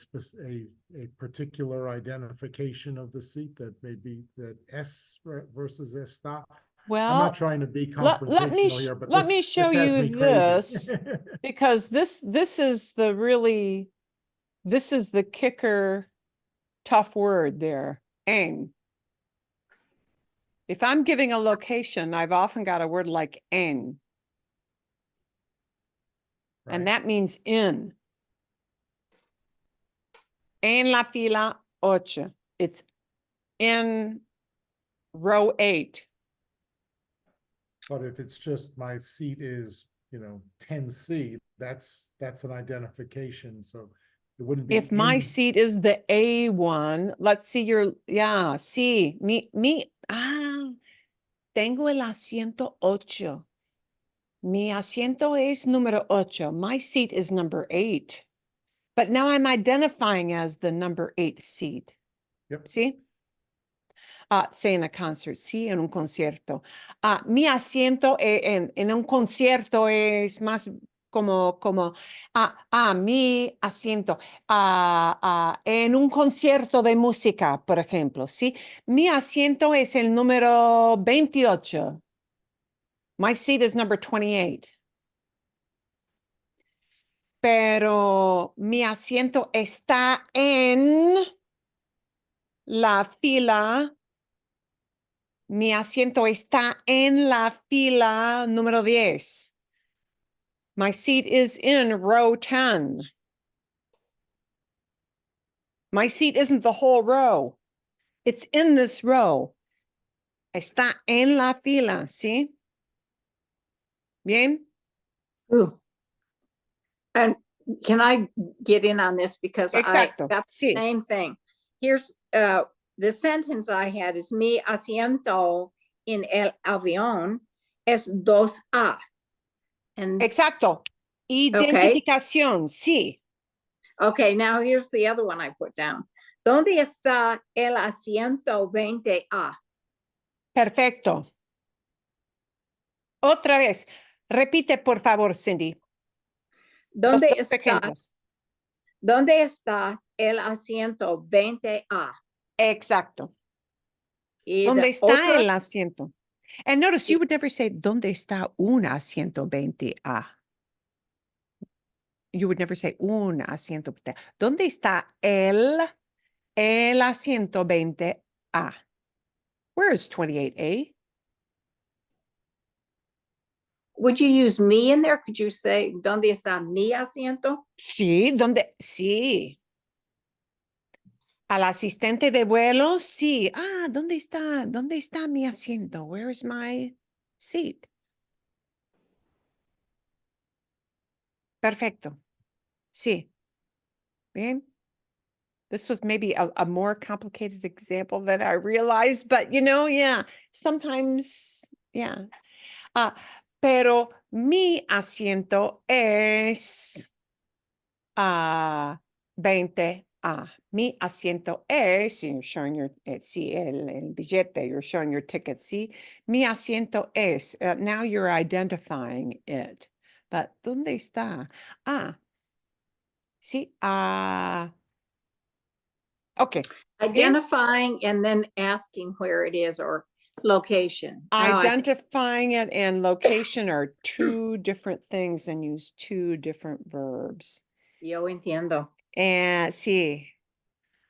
particular identification of the seat that maybe that S versus está? Well, I'm not trying to be let me confrontational here, but let me show this has you me crazy. this because this is the really, this is the kicker tough word there, en. If I'm giving a location, I've often got a word like en, and Right. that means in. En la fila 8. It's in row 8. But if it's just my seat is, you know, 10C, that's an identification. So It wouldn't be If my in- seat is the A one, let's see your, yeah, sí, tengo el asiento 8. Mi asiento es número 8. My seat is number 8. But now I'm identifying as the number 8 seat. Yep. See? Say in a concert, sí, en un concierto. Mi asiento en un concierto es más como, mi asiento en un concierto de música, por ejemplo, ¿sí? Mi asiento es el número 28. My seat is number 28. Pero mi asiento está en la fila. Mi asiento está en la fila número 10. My seat is in row 10. My seat isn't the whole row. It's in this row. Está en la fila, ¿sí? Bien? Ooh. And can I get in on this because I Exacto, got the sí. same thing. Here's the sentence I had is mi asiento en el avión es 2A. And Exacto. Identificación, sí. okay, now here's the other one I put down. ¿Dónde está el asiento 20A? Perfecto. Otra vez. Repite, por favor, Cindy. Los ¿Dónde dos está, ejemplos. ¿dónde está el asiento 20A? Exacto. Y ¿Dónde the está otro, el asiento? And notice you would never say, ¿dónde está un asiento 20A? You would never say un asiento 20A. ¿Dónde está el asiento 20A? Where is 28A? would you use me in there? Could you say, ¿dónde está mi asiento? Sí, ¿dónde? Sí. Al asistente de vuelo, sí. ¿Dónde está? ¿Dónde está mi asiento? Where is my seat? Perfecto. Sí. Bien. This was maybe a more complicated example than I realized, but yeah, sometimes, yeah. Pero mi asiento es 20A. Mi asiento es, you're showing your, sí, el billete, you're showing your ticket, sí. Mi asiento es, now you're identifying it. But, ¿dónde está? Sí, okay. Identifying and then asking where it is or location. Now I think Identifying it and location are two different things and use two different verbs. yo entiendo. Sí.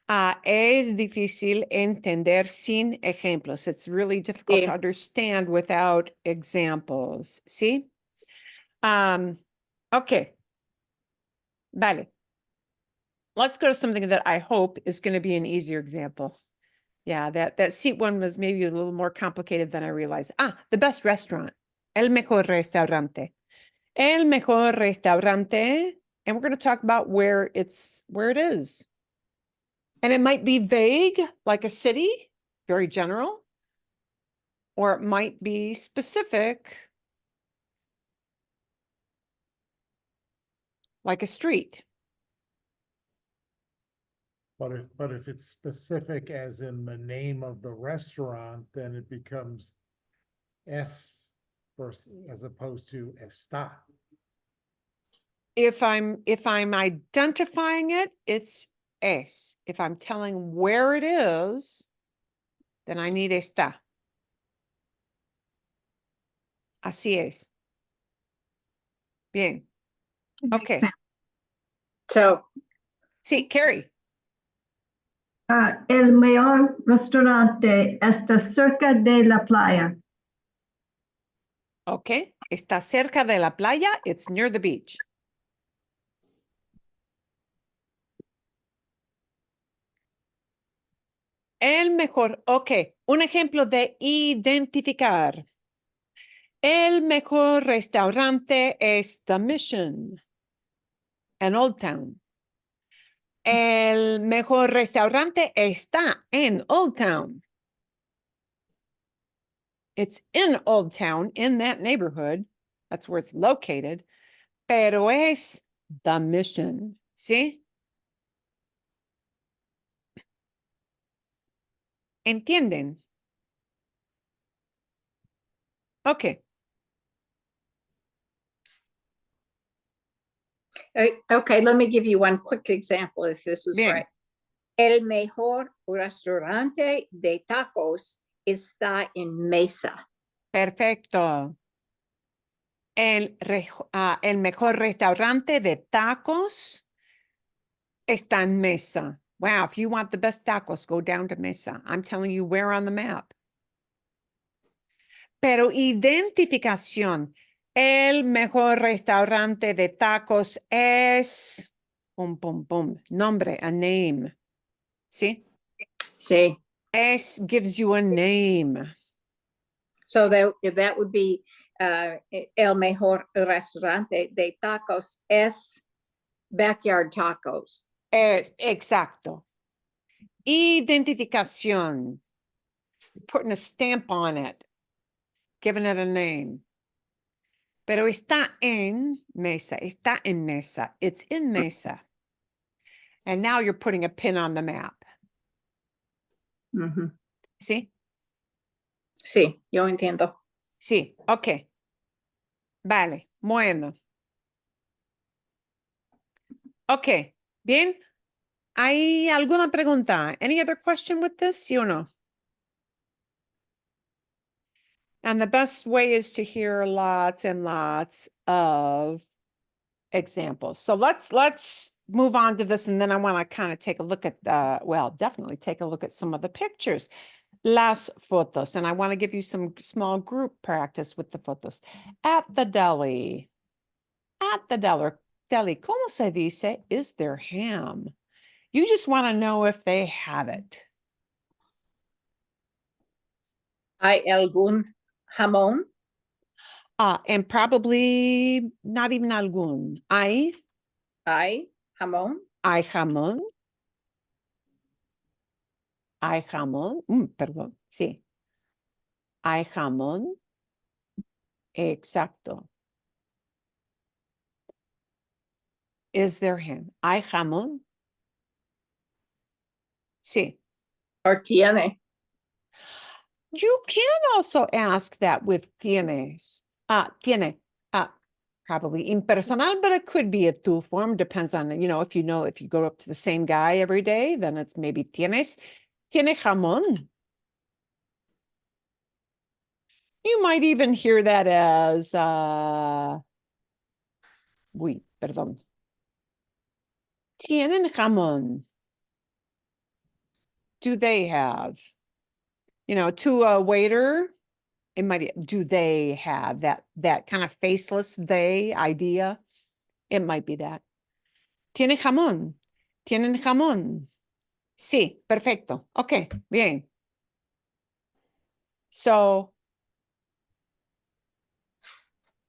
Es difícil entender sin ejemplos. It's really difficult Sí. to understand without examples. ¿Sí? Okay. Vale. Let's go to something that I hope is going to be an easier example. Yeah, that seat one was maybe a little more complicated than I realized. The best restaurant. El mejor restaurante. El mejor restaurante. And we're going to talk about where it is. And it might be vague, like a city, very general. Or it might be specific, like a street. But if it's specific as in the name of the restaurant, then it becomes S versus as opposed to está. If I'm identifying it, it's es. If I'm telling where it is, then I need está. Así es. Bien. Okay. So Sí, Carrie. El mejor restaurante está cerca de la playa. Okay. Está cerca de la playa. It's near the beach. El mejor. Okay. Un ejemplo de identificar. El mejor restaurante es The Mission, en Old Town. El mejor restaurante está en Old Town. It's in Old Town, in that neighborhood. That's where it's located. Pero es the mission. ¿Sí? ¿Entienden? Okay. Okay, let me give you one quick example if this is Bien. right. El mejor restaurante de tacos está en Mesa. Perfecto. El mejor restaurante de tacos está en Mesa. Wow, if you want the best tacos, go down to Mesa. I'm telling you where on the map. Pero identificación. El mejor restaurante de tacos es pum, pum, pum. Nombre, a name. ¿Sí? Sí. Es gives you a name. So that would be el mejor restaurante de tacos es Backyard Tacos. Exacto. Identificación. Putting a stamp on it. Giving it a name. Pero está en Mesa. Está en Mesa. It's in Mesa. And now you're putting a pin on the map. Ujú. ¿Sí? Sí, yo entiendo. Sí, ok. Vale, bueno. Ok, bien. ¿Hay alguna pregunta? Any other question with this? ¿Sí o no? And the best way is to hear lots and lots of examples. So let's move on to this, and then I want to kind of take a look at well, definitely take a look at some of the pictures. Las fotos, and I want to give you some small group practice with the photos. At the deli. At the deli, ¿cómo se dice? Is there ham? You just want to know if they have it. ¿Hay algún jamón? And probably not even algún. Hay Jamón? jamón. Hay jamón. Perdón, sí. Hay jamón. Exacto. Is there ham? Hay jamón. Sí. Or tiene? You can also ask that with tienes. Tiene. Probably impersonal, but it could be a tu form. Depends on, if you go up to the same guy every day, then it's maybe tienes. Tiene jamón. You might even hear that as, perdón. Tienen jamón. Do they have? To a waiter, it might be, do they have that kind of faceless they idea? It might be that. Tiene jamón. Tienen jamón. Sí, perfecto. Okay, bien. So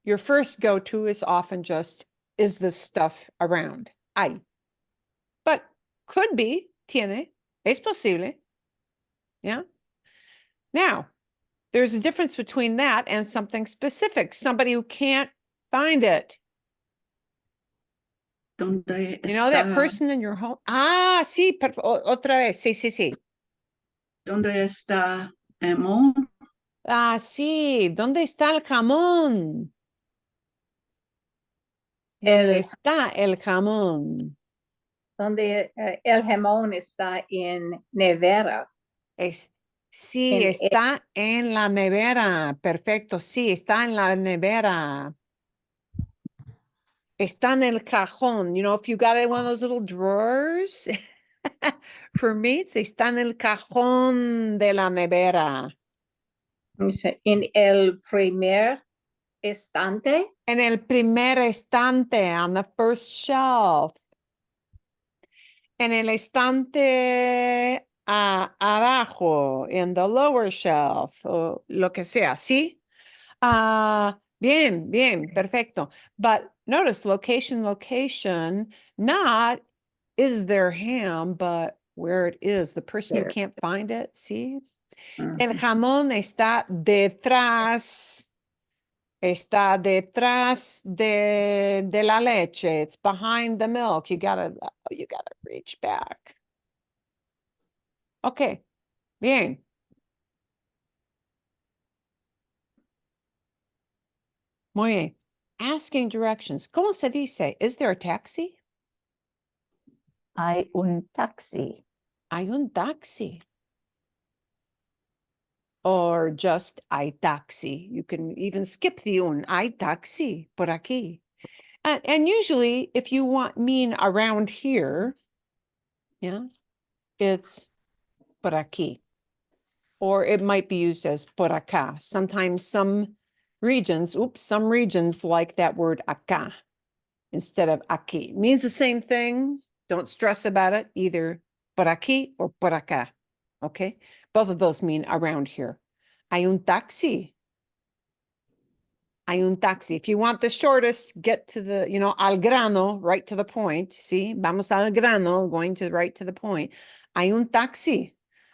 your first go-to is often just, is this stuff around? Hay. But could be, tiene, es posible. Yeah. Now, there's a difference between that and something specific, somebody who can't find it. ¿Dónde That está? person in your home. Sí, otra vez. Sí, sí, sí. ¿Dónde está jamón? Sí. ¿Dónde está el jamón? ¿Dónde está el jamón? Donde el jamón está en nevera. Sí, está en la nevera. Perfecto. Sí, está en la nevera. Está en el cajón. If you got one of those little drawers for meats, está en el cajón de la nevera. En el primer estante. En el primer estante, on the first shelf. En el estante abajo, in the lower shelf, o lo que sea, ¿sí? Bien, perfecto. But notice location, not is there ham, but where it is, the person who There. can't find it, see? Mhm. El jamón está detrás. Está detrás de la leche. It's behind the milk. You gotta reach back. Okay, bien. Muy bien. Asking directions. ¿Cómo se dice? Is there a taxi? Hay un taxi. Hay un taxi. Or just hay taxi. You can even skip the un. Hay taxi por aquí. And usually if you mean around here, yeah, it's por aquí. Or it might be used as por acá. Sometimes some regions like that word acá instead of aquí. It means the same thing. Don't stress about it, either por aquí or por acá. Okay? Both of those mean around here. Hay un taxi. Hay un taxi. If you want the shortest, get to the, al grano, right to the point. See, vamos al grano, going to right to the point. Hay un taxi.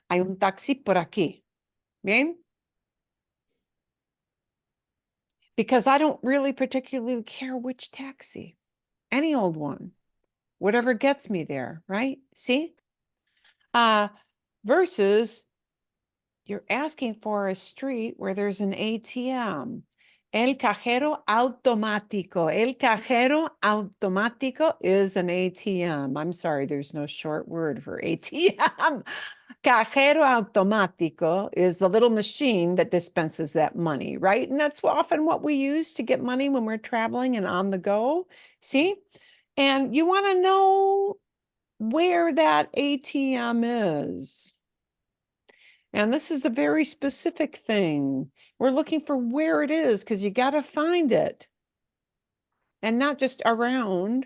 Hay un taxi por aquí. Bien? Because I don't really particularly care which taxi. Any old one. Whatever gets me there, right? See? Versus you're asking for a street where there's an ATM. El cajero automático. El cajero automático is an ATM. I'm sorry, there's no short word for ATM. Cajero automático is the little machine that dispenses that money, right? And that's often what we use to get money when we're traveling and on the go. See? And you want to know where that ATM is. And this is a very specific thing. We're looking for where it is because you got to find it. And not just around,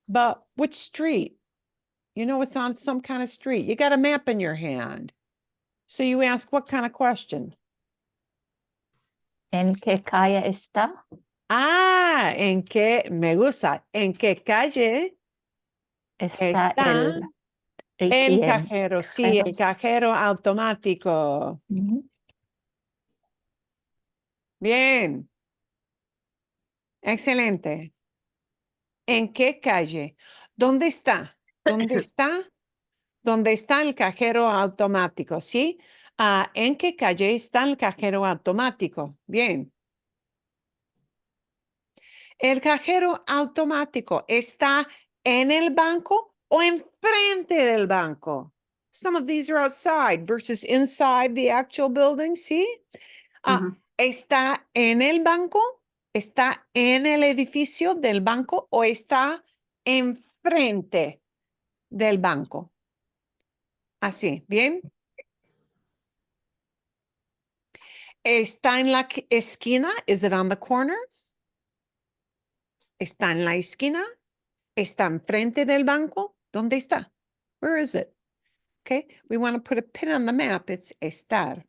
but which street. It's on some kind of street. You got a map in your hand. So you ask, what kind of question? ¿En qué calle está? ¿En qué? Me gusta. ¿En qué calle Está está el el ATM. cajero? Sí, el cajero automático. Ujú. Bien. Excelente. ¿En qué calle? ¿Dónde está? ¿Dónde está? ¿Dónde está el cajero automático? ¿Sí? ¿En qué calle está el cajero automático? Bien. ¿El cajero automático está en el banco o enfrente del banco? Some of these are outside versus inside the actual building, ¿sí? Mhm. ¿Está en el banco? ¿Está en el edificio del banco o está enfrente del banco? Así, ¿bien? ¿Está en la esquina? Is it on the corner? ¿Está en la esquina? ¿Está enfrente del banco? ¿Dónde está? Where is it? Okay, we want to put a pin on the map. It's estar.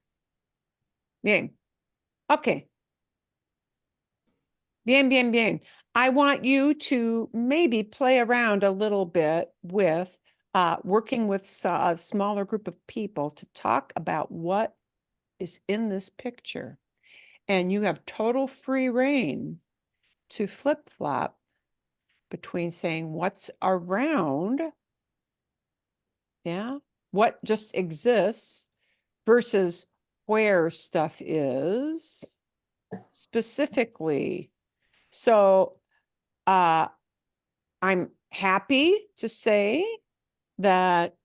Bien. Okay. Bien, bien, bien. I want you to maybe play around a little bit with working with a smaller group of people to talk about what is in this picture. And you have total free reign to flip-flop between saying what's around, yeah, what just exists versus where stuff is specifically. So I'm happy to say that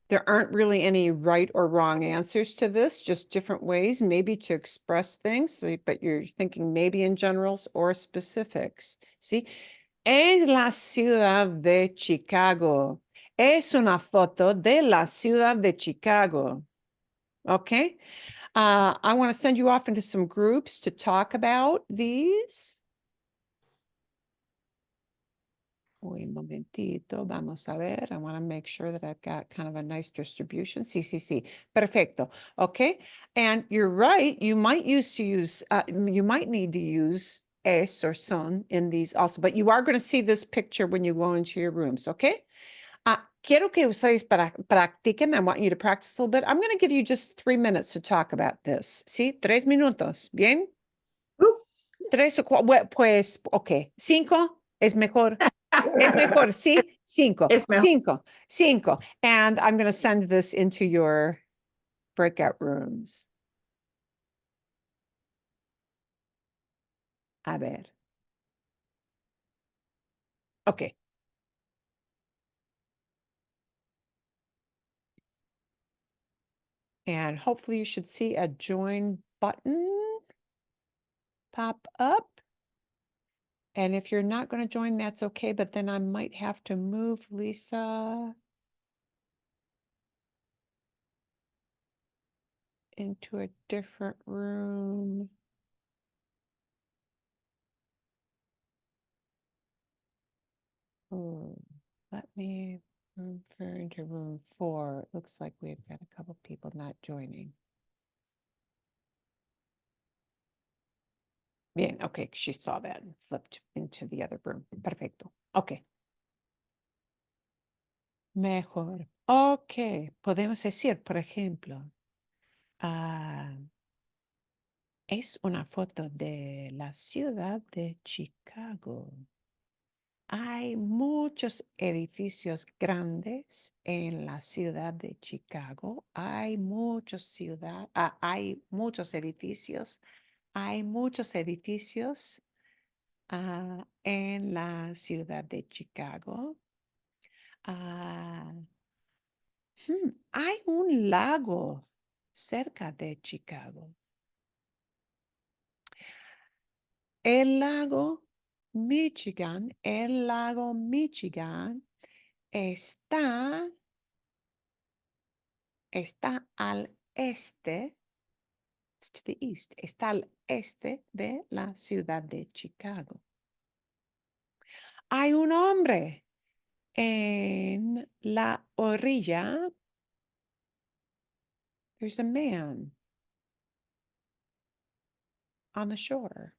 there aren't really any right or wrong answers to this, just different ways maybe to express things, but you're thinking maybe in generals or specifics. See? Es la ciudad de Chicago. Es una foto de la ciudad de Chicago. Okay? I want to send you off into some groups to talk about these. Un momentito, vamos a ver. I want to make sure that I've got kind of a nice distribution. Sí. Perfecto. Okay. And you're right. You might need to use es or son in these also, but you are going to see this picture when you go into your rooms, okay? Quiero que ustedes practiquen. I want you to practice a little bit. I'm going to give you just 3 minutes to talk about this. ¿Sí? 3 minutos. ¿Bien? 3 o 4. Pues, ok. 5 es mejor. Es mejor, ¿sí? 5. Es mejor. 5. 5. And I'm going to send this into your breakout rooms. A ver. Okay. And hopefully you should see a join button pop up. And if you're not going to join, that's okay, but then I might have to move Lisa into a different room. Oh, let me move her into room 4. It looks like we've got a couple people not joining. Bien, okay, she saw that and flipped into the other room. Perfecto. Okay. Mejor. Okay, podemos decir, por ejemplo, es una foto de la ciudad de Chicago. Hay muchos edificios grandes en la ciudad de Chicago. Hay muchos hay muchos edificios. Hay muchos edificios en la ciudad de Chicago. Hay un lago cerca de Chicago. El lago Michigan está al este, it's to the east, está al este de la ciudad de Chicago. Hay un hombre en la orilla. There's a man on the shore.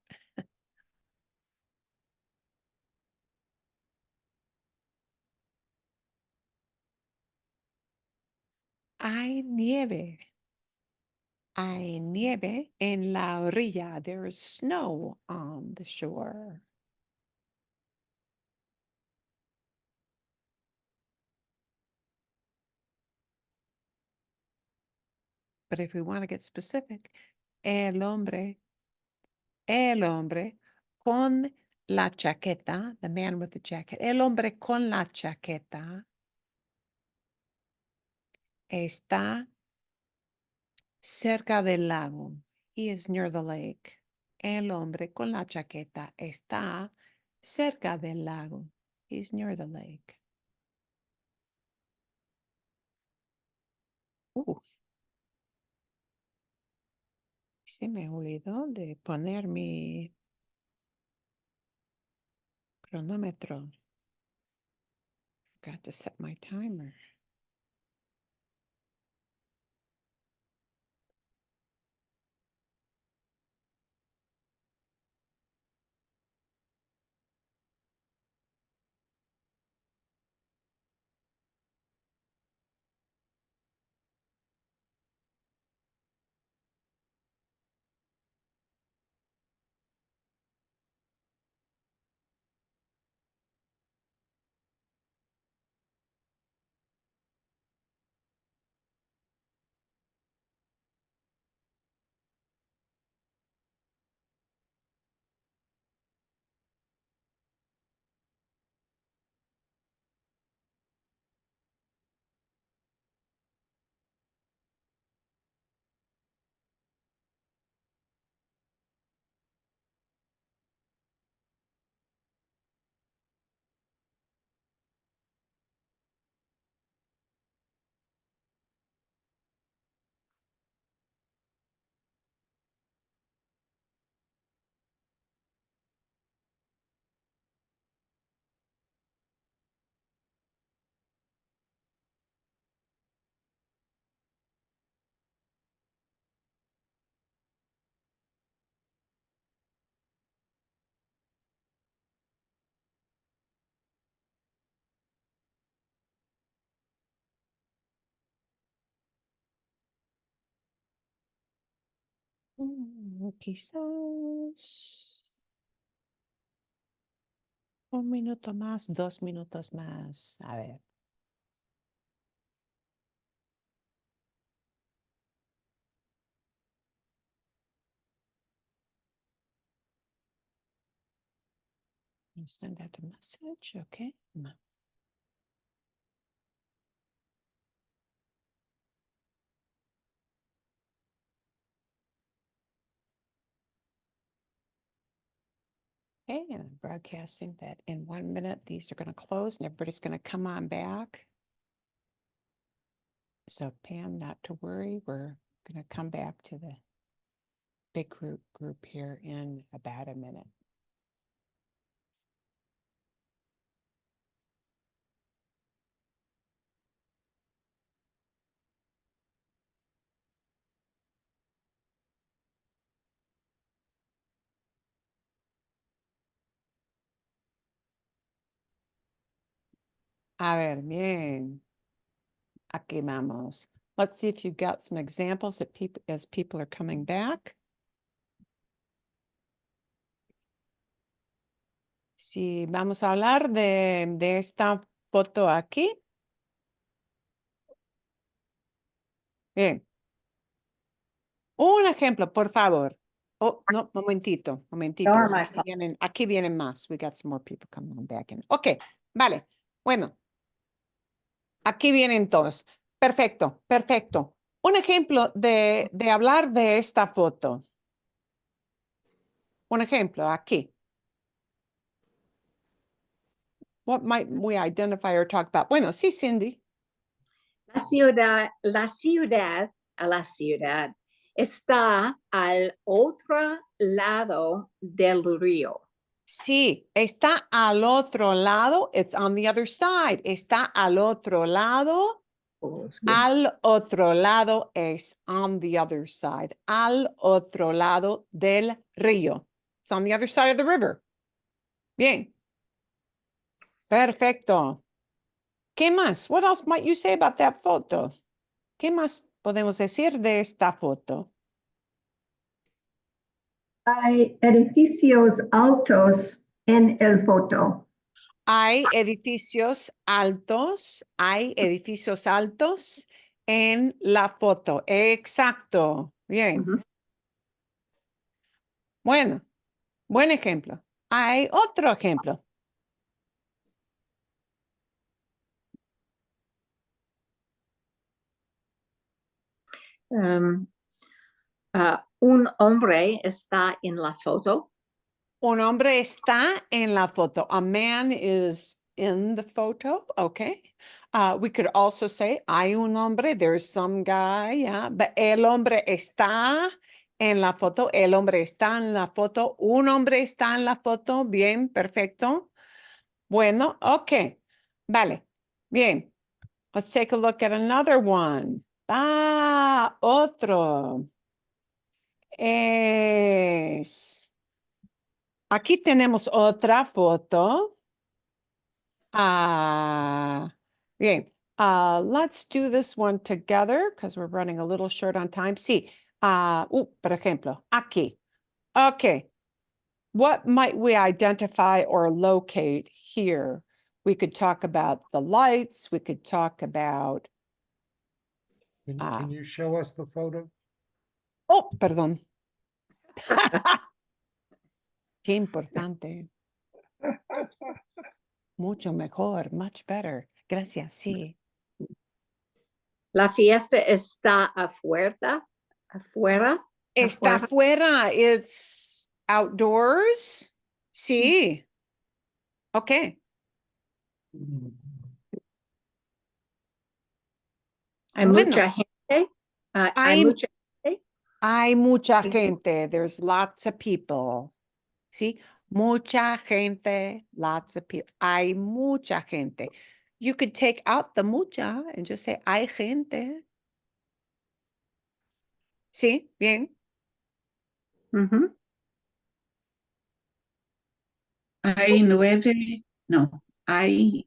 Hay nieve. Hay nieve en la orilla. There is snow on the shore. But if we want to get specific, el hombre con la chaqueta, the man with the jacket, el hombre con la chaqueta está cerca del lago. He is near the lake. El hombre con la chaqueta está cerca del lago. He's near the lake. Se me olvidó de poner mi cronómetro. Forgot to set my timer. quizás 1 minuto más, 2 minutos más. A ver. Send out a message, okay. Okay, and I'm broadcasting that in 1 minute, these are going to close and everybody's going to come on back. So Pam, not to worry, we're going to come back to the big group here in about a minute. A ver, bien. Aquí vamos. Let's see if you've got some examples that as people are coming back. Si vamos a hablar de esta foto aquí. Bien. Un ejemplo, por favor. Oh, no, momentito. Aquí vienen más. We got some more people coming on back in. Ok, vale. Bueno. Aquí vienen todos. Perfecto, perfecto. Un ejemplo de hablar de esta foto. Un ejemplo, aquí. What might we identify or talk about? Bueno, sí, Cindy. La ciudad está al otro lado del río. Sí, está al otro lado. It's on the other side. Está al otro lado. Al otro lado es on the other side. Al otro lado del río. It's on the other side of the river. Bien. Perfecto. ¿Qué más? What else might you say about that photo? ¿Qué más podemos decir de esta foto? Hay edificios altos en el foto. Hay edificios altos en la foto. Exacto. Bien. Ujú. Bueno, buen ejemplo. Hay otro ejemplo. Un hombre está en la foto. Un hombre está en la foto. A man is in the photo. Okay. We could also say, hay un hombre, there's some guy, yeah. But el hombre está en la foto. El hombre está en la foto. Un hombre está en la foto. Bien, perfecto. Bueno, okay. Vale. Bien. Let's take a look at another one. Otro. Aquí tenemos otra foto. Bien. Let's do this one together because we're running a little short on time. Sí. Por ejemplo, aquí. Okay. What might we identify or locate here? We could talk about the lights. We could talk about. Can you show us the photo? Oh, perdón. Qué importante. Mucho mejor, much better. Gracias, sí. La fiesta está afuera. Está afuera. It's outdoors. Sí. Okay. Hay Bueno. mucha gente. Hay Hay- mucha gente. Hay mucha gente. There's lots of people. Sí. Mucha gente. Lots of people. Hay mucha gente. You could take out the mucha and just say hay gente. Sí, bien. Ujú. Hay 9, no, hay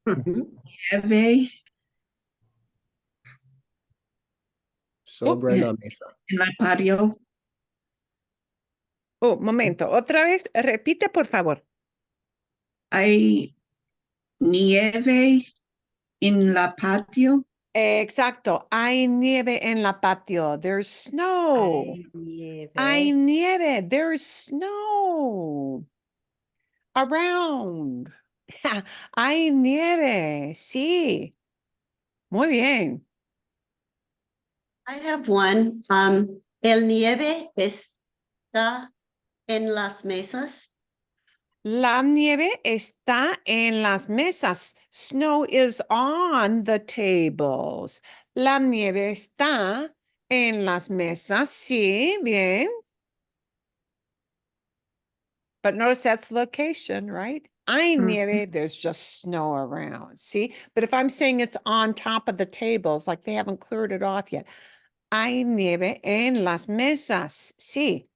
9 Sobra Eh, la mesa. en el patio. Oh, momento. Otra vez, repite, por favor. Hay nieve en la patio. Exacto. Hay nieve en la patio. There's snow. Hay nieve. There's snow around. Hay nieve. Sí. Muy bien. I have one. El nieve está en las mesas. La nieve está en las mesas. Snow is on the tables. La nieve está en las mesas. Sí, bien. But notice that's location, right? Hay nieve, there's just snow around. See? But if I'm saying it's on top of the tables, like they haven't cleared it off yet. Hay nieve en las mesas. Sí.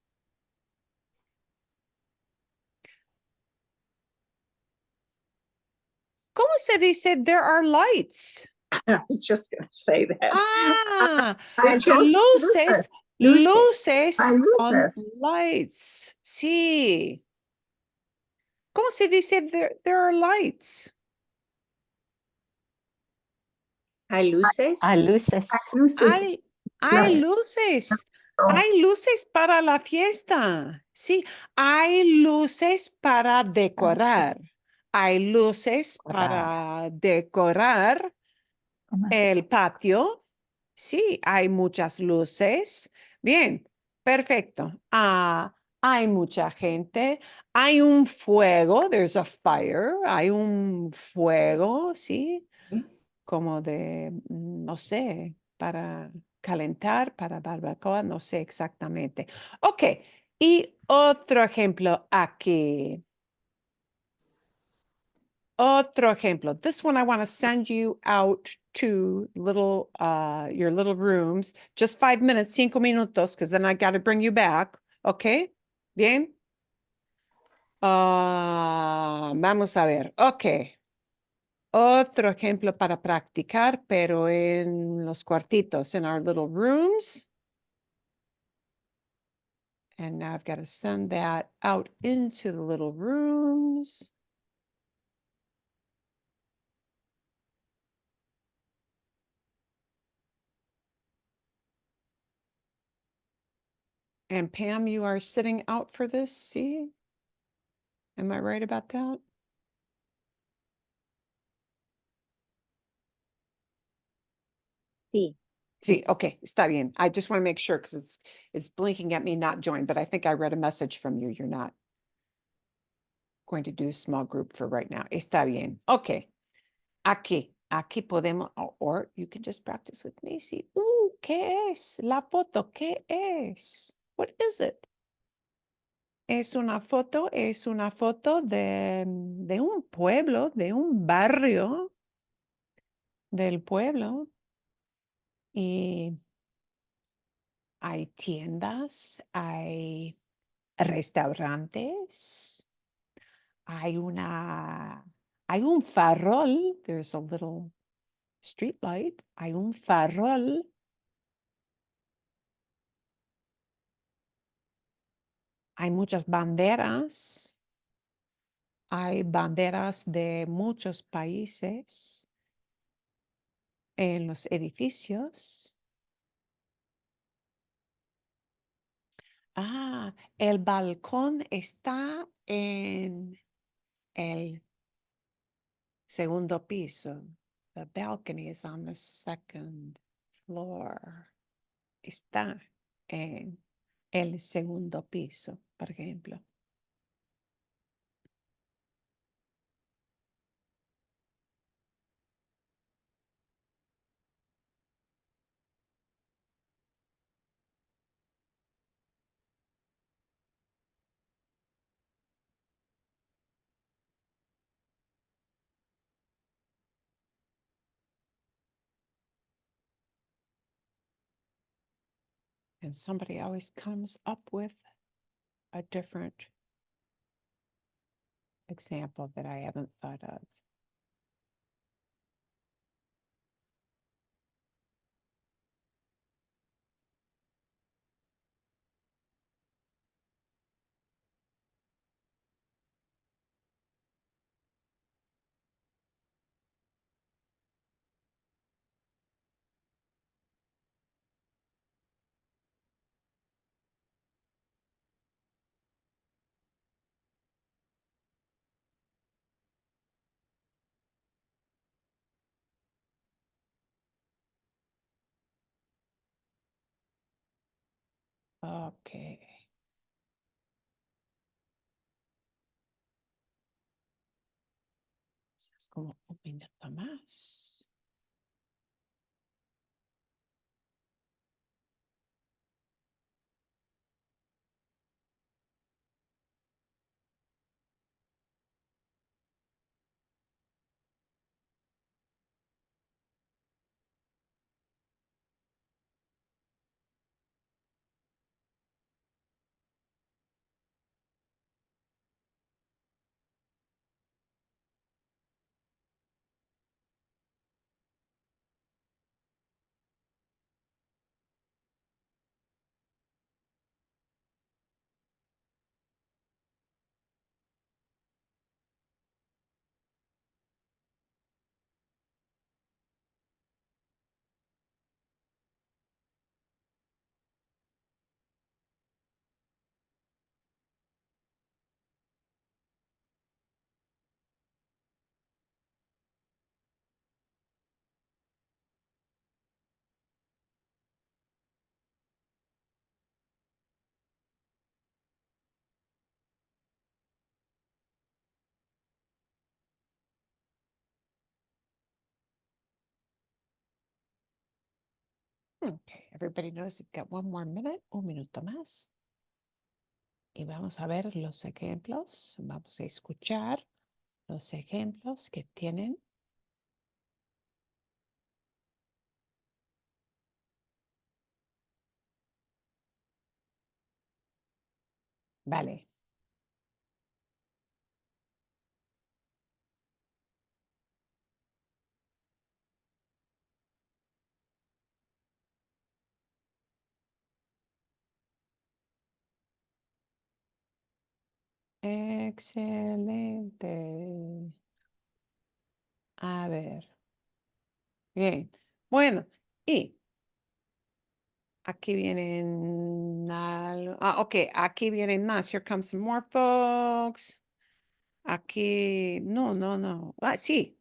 ¿Cómo se dice there are lights? I was just gonna say that. Ah, Hay luces, luces Hay son luces. lights. Sí. ¿Cómo se dice there are lights? Hay luces. Hay luces. Hay luces. Hay No. luces. Hay luces para la fiesta. Sí, hay luces para decorar. Hay luces para decorar ¿Cómo se- el patio. Sí, hay muchas luces. Bien, perfecto. Hay mucha gente. Hay un fuego. There's a fire. Hay un fuego, sí, como de, no sé, para calentar, para barbacoa, no sé exactamente. Ok, y otro ejemplo aquí. Otro ejemplo. This one I want to send you out to your little rooms. Just 5 minutes, 5 minutos, because then I got to bring you back. Okay? Bien? Vamos a ver. Ok. Otro ejemplo para practicar, pero en los cuartitos, in our little rooms. And now I've got to send that out into the little rooms. And Pam, you are sitting out for this, see? Am I right about that? Sí. Sí, okay, está bien. I just want to make sure because it's blinking at me not join, but I think I read a message from you. You're not going to do a small group for right now. Está bien. Okay. Aquí podemos, or you can just practice with me. Sí. ¿Qué es? La foto, ¿qué es? What is it? Es una foto de un pueblo, de un barrio del pueblo. Y hay tiendas, hay restaurantes, hay un farol, there's a little street light, hay un farol, hay muchas banderas, hay banderas de muchos países en los edificios. El balcón está en el segundo piso. The balcony is on the second floor. Está en el segundo piso, por ejemplo. And somebody always comes up with a different example that I haven't thought of. Okay. Es como un minuto más. Okay, everybody knows you've got one more minute, un minuto más. Y vamos a ver los ejemplos. Vamos a escuchar los ejemplos que tienen. Vale. Excelente. A ver. Bien. Bueno, y aquí vienen ok, aquí vienen más. Here comes some more folks. Aquí, no. Sí.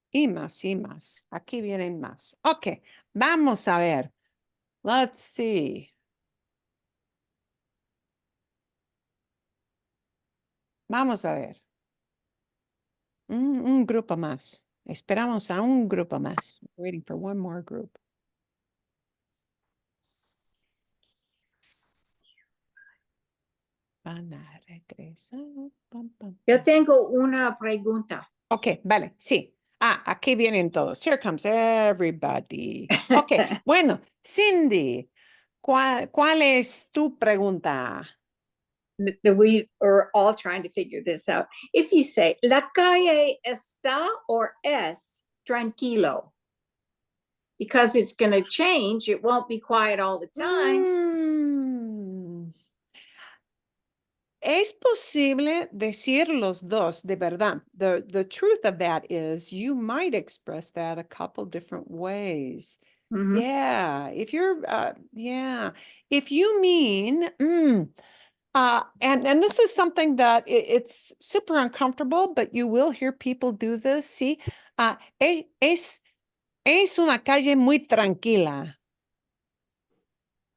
Y más, y más. Aquí vienen más. Ok, vamos a ver. Let's see. Vamos a ver. Un grupo más. Esperamos a un grupo más. Waiting for one more group. Van a regresar. Yo tengo una pregunta. Ok, vale, sí. Aquí vienen todos. Here comes everybody. Ok, bueno, Cindy, ¿cuál es tu pregunta? We are all trying to figure this out. If you say, la calle está or es tranquilo, because it's going to change, it won't be quiet all the time. Es posible decir los dos, de verdad. The truth of that is you might express that a couple different ways. Mhm. Yeah, if you're, if you mean, and this is something that it's super uncomfortable, but you will hear people do this. Sí, es una calle muy tranquila.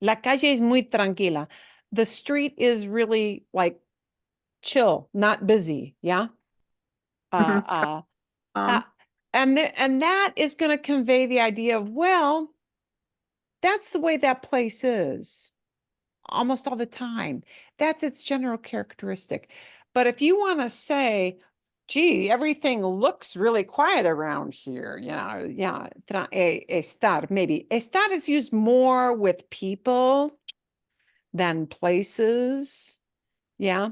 La calle es muy tranquila. The street is really like chill, not busy. Yeah. Mhm. And that is going to convey the idea of, well, that's the way that place is almost all the time. That's its general characteristic. But if you want to say, gee, everything looks really quiet around here, estar, maybe. Estar is used more with people than places, yeah,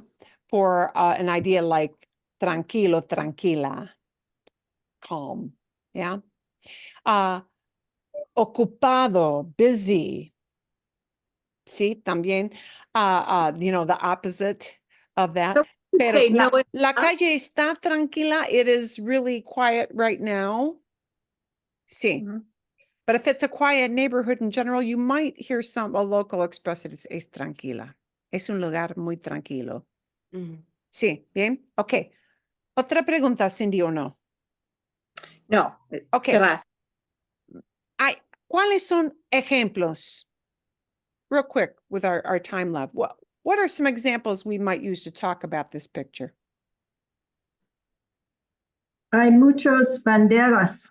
for an idea like tranquilo, tranquila, calm, yeah. Ocupado, busy, sí, también, the opposite of that. So you Pero say, no, it's la not. calle está tranquila. It is really quiet right now. Sí. Mhm. But if it's a quiet neighborhood in general, you might hear a local express it es tranquila. Es un lugar muy tranquilo. Sí, bien. Ok. Otra pregunta, Cindy, ¿o no? No, Ok. gracias. ¿Cuáles son ejemplos? real quick with our time left. What are some examples we might use to talk about this picture? Hay muchos banderas.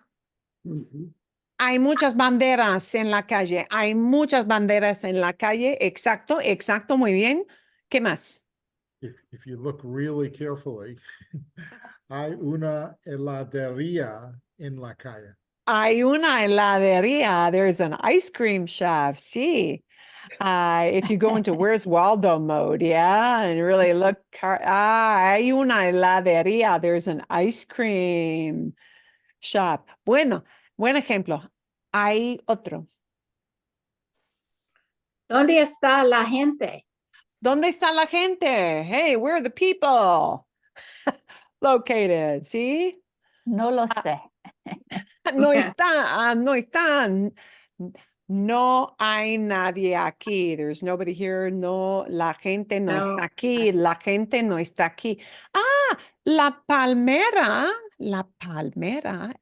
Hay muchas banderas en la calle. Hay muchas banderas en la calle. Exacto, exacto, muy bien. ¿Qué más? If you look really carefully, hay una heladería en la calle. Hay una heladería. There's an ice cream shop. Sí. If you go into Where's Waldo mode, yeah, and really look, hay una heladería. There's an ice cream shop. Bueno, buen ejemplo. Hay otro. ¿Dónde está la gente? ¿Dónde está la gente? Hey, where are the people located? ¿Sí? No lo sé. No está, no están. No hay nadie aquí. There's nobody here. No, la gente no No. está aquí. La gente no está aquí. Ah, la palmera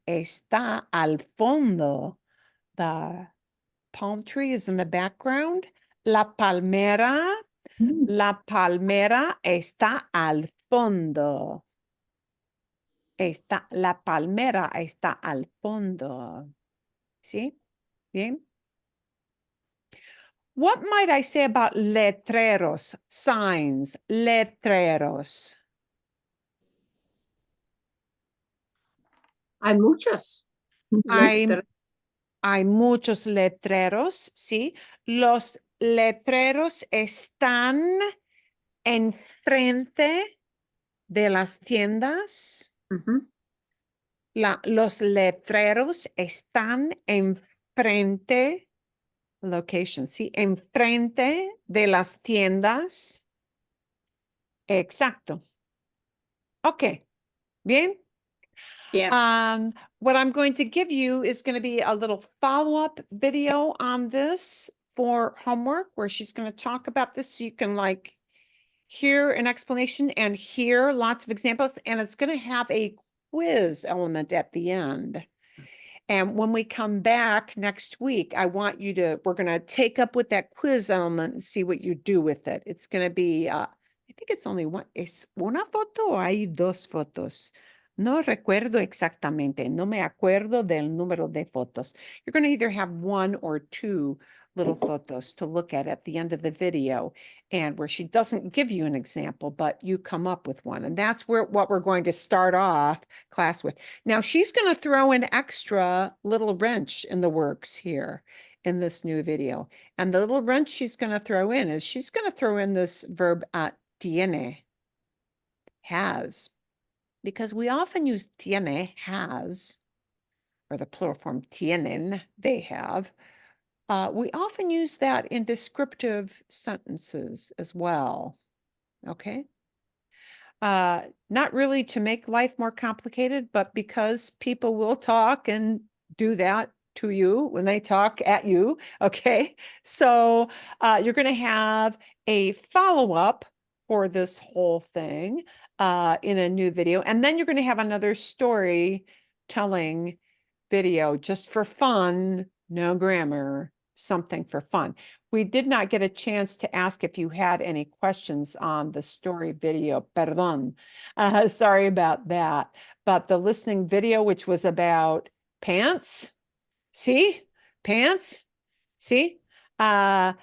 está al fondo. The palm tree is in the background. La palmera está al fondo. La palmera está al fondo. ¿Sí? Bien. What might I say about letreros, signs, letreros? Hay muchos. Hay muchos letreros, ¿sí? Los letreros están enfrente de las tiendas. Ujú. Los letreros están enfrente, location, sí, enfrente de las tiendas. Exacto. Ok, bien. Yeah. What I'm going to give you is going to be a little follow-up video on this for homework where she's going to talk about this so you can like hear an explanation and hear lots of examples, and it's going to have a quiz element at the end. And when we come back next week, we're going to take up with that quiz element and see what you do with it. It's going to be, I think it's only one, ¿es una foto o hay dos fotos? No recuerdo exactamente, no me acuerdo del número de fotos. You're going to either have one or two little photos to look at the end of the video, and where she doesn't give you an example, but you come up with one. And that's what we're going to start off class with. Now she's going to throw an extra little wrench in the works here in this new video. And the little wrench she's going to throw in is she's going to throw in this verb tiene, has, because we often use tiene, has, or the plural form tienen, they have. We often use that in descriptive sentences as well, okay? Not really to make life more complicated, but because people will talk and do that to you when they talk at you, okay? So you're going to have a follow-up for this whole thing in a new video, and then you're going to have another storytelling video just for fun, no grammar, something for fun. We did not get a chance to ask if you had any questions on the story video. Perdón. Sorry about that. But the listening video, which was about pants, see? Pants, see? Les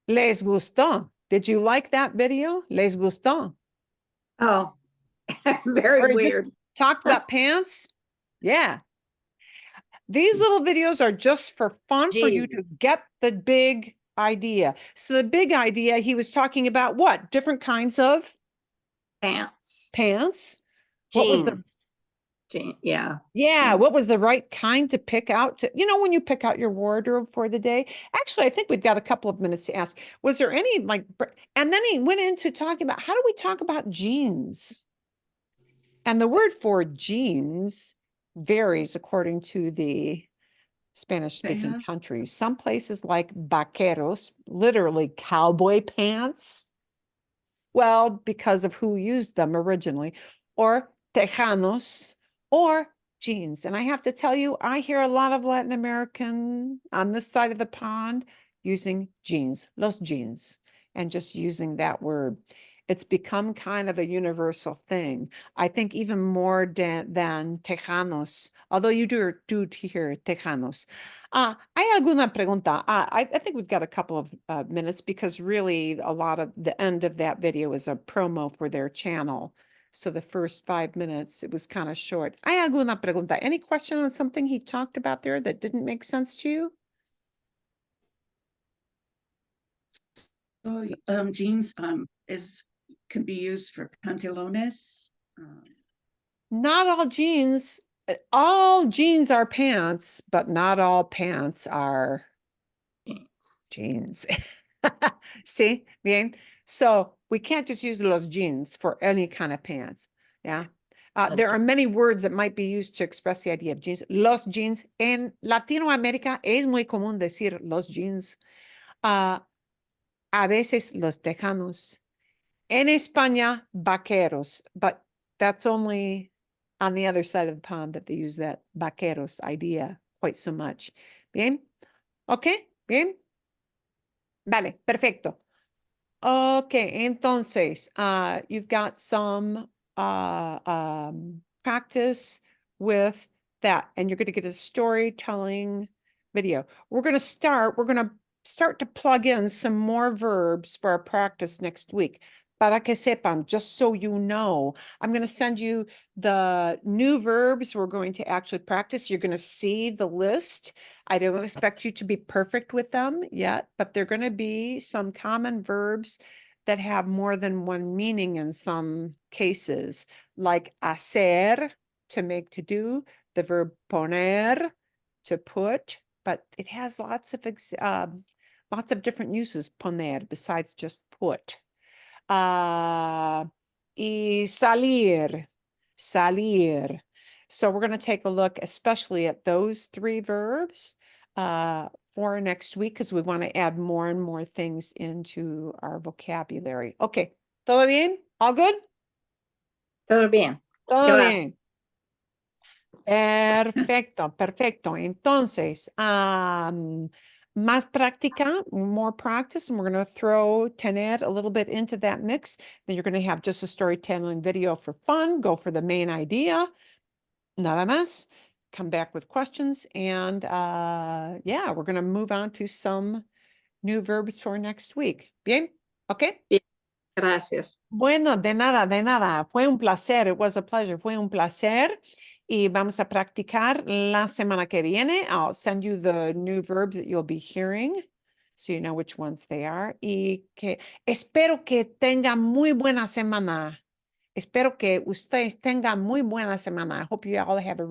gustó. Did you like that video? Les gustó. Oh, very Or weird. just talked about pants? Yeah. These little videos are just for fun for you to get the big idea. So the big idea, he was talking about what? Different kinds of Pants. pants. What was the Yeah. Yeah, what was the right kind to pick out to, when you pick out your wardrobe for the day? Actually, I think we've got a couple of minutes to ask. Was there any and then he went into talking about how do we talk about jeans? And the word for jeans varies according to the Spanish-speaking countries. Some places like vaqueros, literally cowboy pants. Well, because of who used them originally, or tejanos, or jeans. And I have to tell you, I hear a lot of Latin American on this side of the pond using jeans, los jeans, and just using that word. It's become kind of a universal thing. I think even more than tejanos, although you do hear tejanos. ¿Hay alguna pregunta? I think we've got a couple of minutes because really a lot of the end of that video is a promo for their channel. So the first 5 minutes, it was kind of short. ¿Hay alguna pregunta? Any question on something he talked about there that didn't make sense to you? So, jeans, can be used for pantalones. Not all jeans are pants, but not all pants are jeans. See, bien. So we can't just use los jeans for any kind of pants. Yeah. There are many words that might be used to express the idea of jeans. Los jeans. En Latinoamérica es muy común decir los jeans. A veces los tejanos. En España, vaqueros. But that's only on the other side of the pond that they use that vaqueros idea quite so much. Bien. Okay. Bien. Vale, perfecto. Okay, entonces, you've got some practice with that, and you're going to get a storytelling video. We're going to start to plug in some more verbs for our practice next week. Para que sepan, just so you know, I'm going to send you the new verbs we're going to actually practice. You're going to see the list. I don't expect you to be perfect with them yet, but they're going to be some common verbs that have more than one meaning in some cases, like hacer, to make, to do, the verb poner, to put, but it has lots of different uses, poner, besides just put. Y salir. So we're going to take a look especially at those 3 verbs for next week because we want to add more and more things into our vocabulary. Okay, ¿todo bien? All good? Todo bien. Todo Gracias. bien. Perfecto, perfecto. Entonces, más práctica, more practice, and we're going to tener a little bit into that mix. Then you're going to have just a storytelling video for fun, go for the main idea, nada más, come back with questions, and yeah, we're going to move on to some new verbs for next week. Bien? Okay? Gracias. Bueno, de nada. Fue un placer. It was a pleasure. Fue un placer. Y vamos a practicar la semana que viene. I'll send you the new verbs that you'll be hearing, so you know which ones they are. Y que espero que tengan muy buena semana. Espero que ustedes tengan muy buena semana. I hope you all have a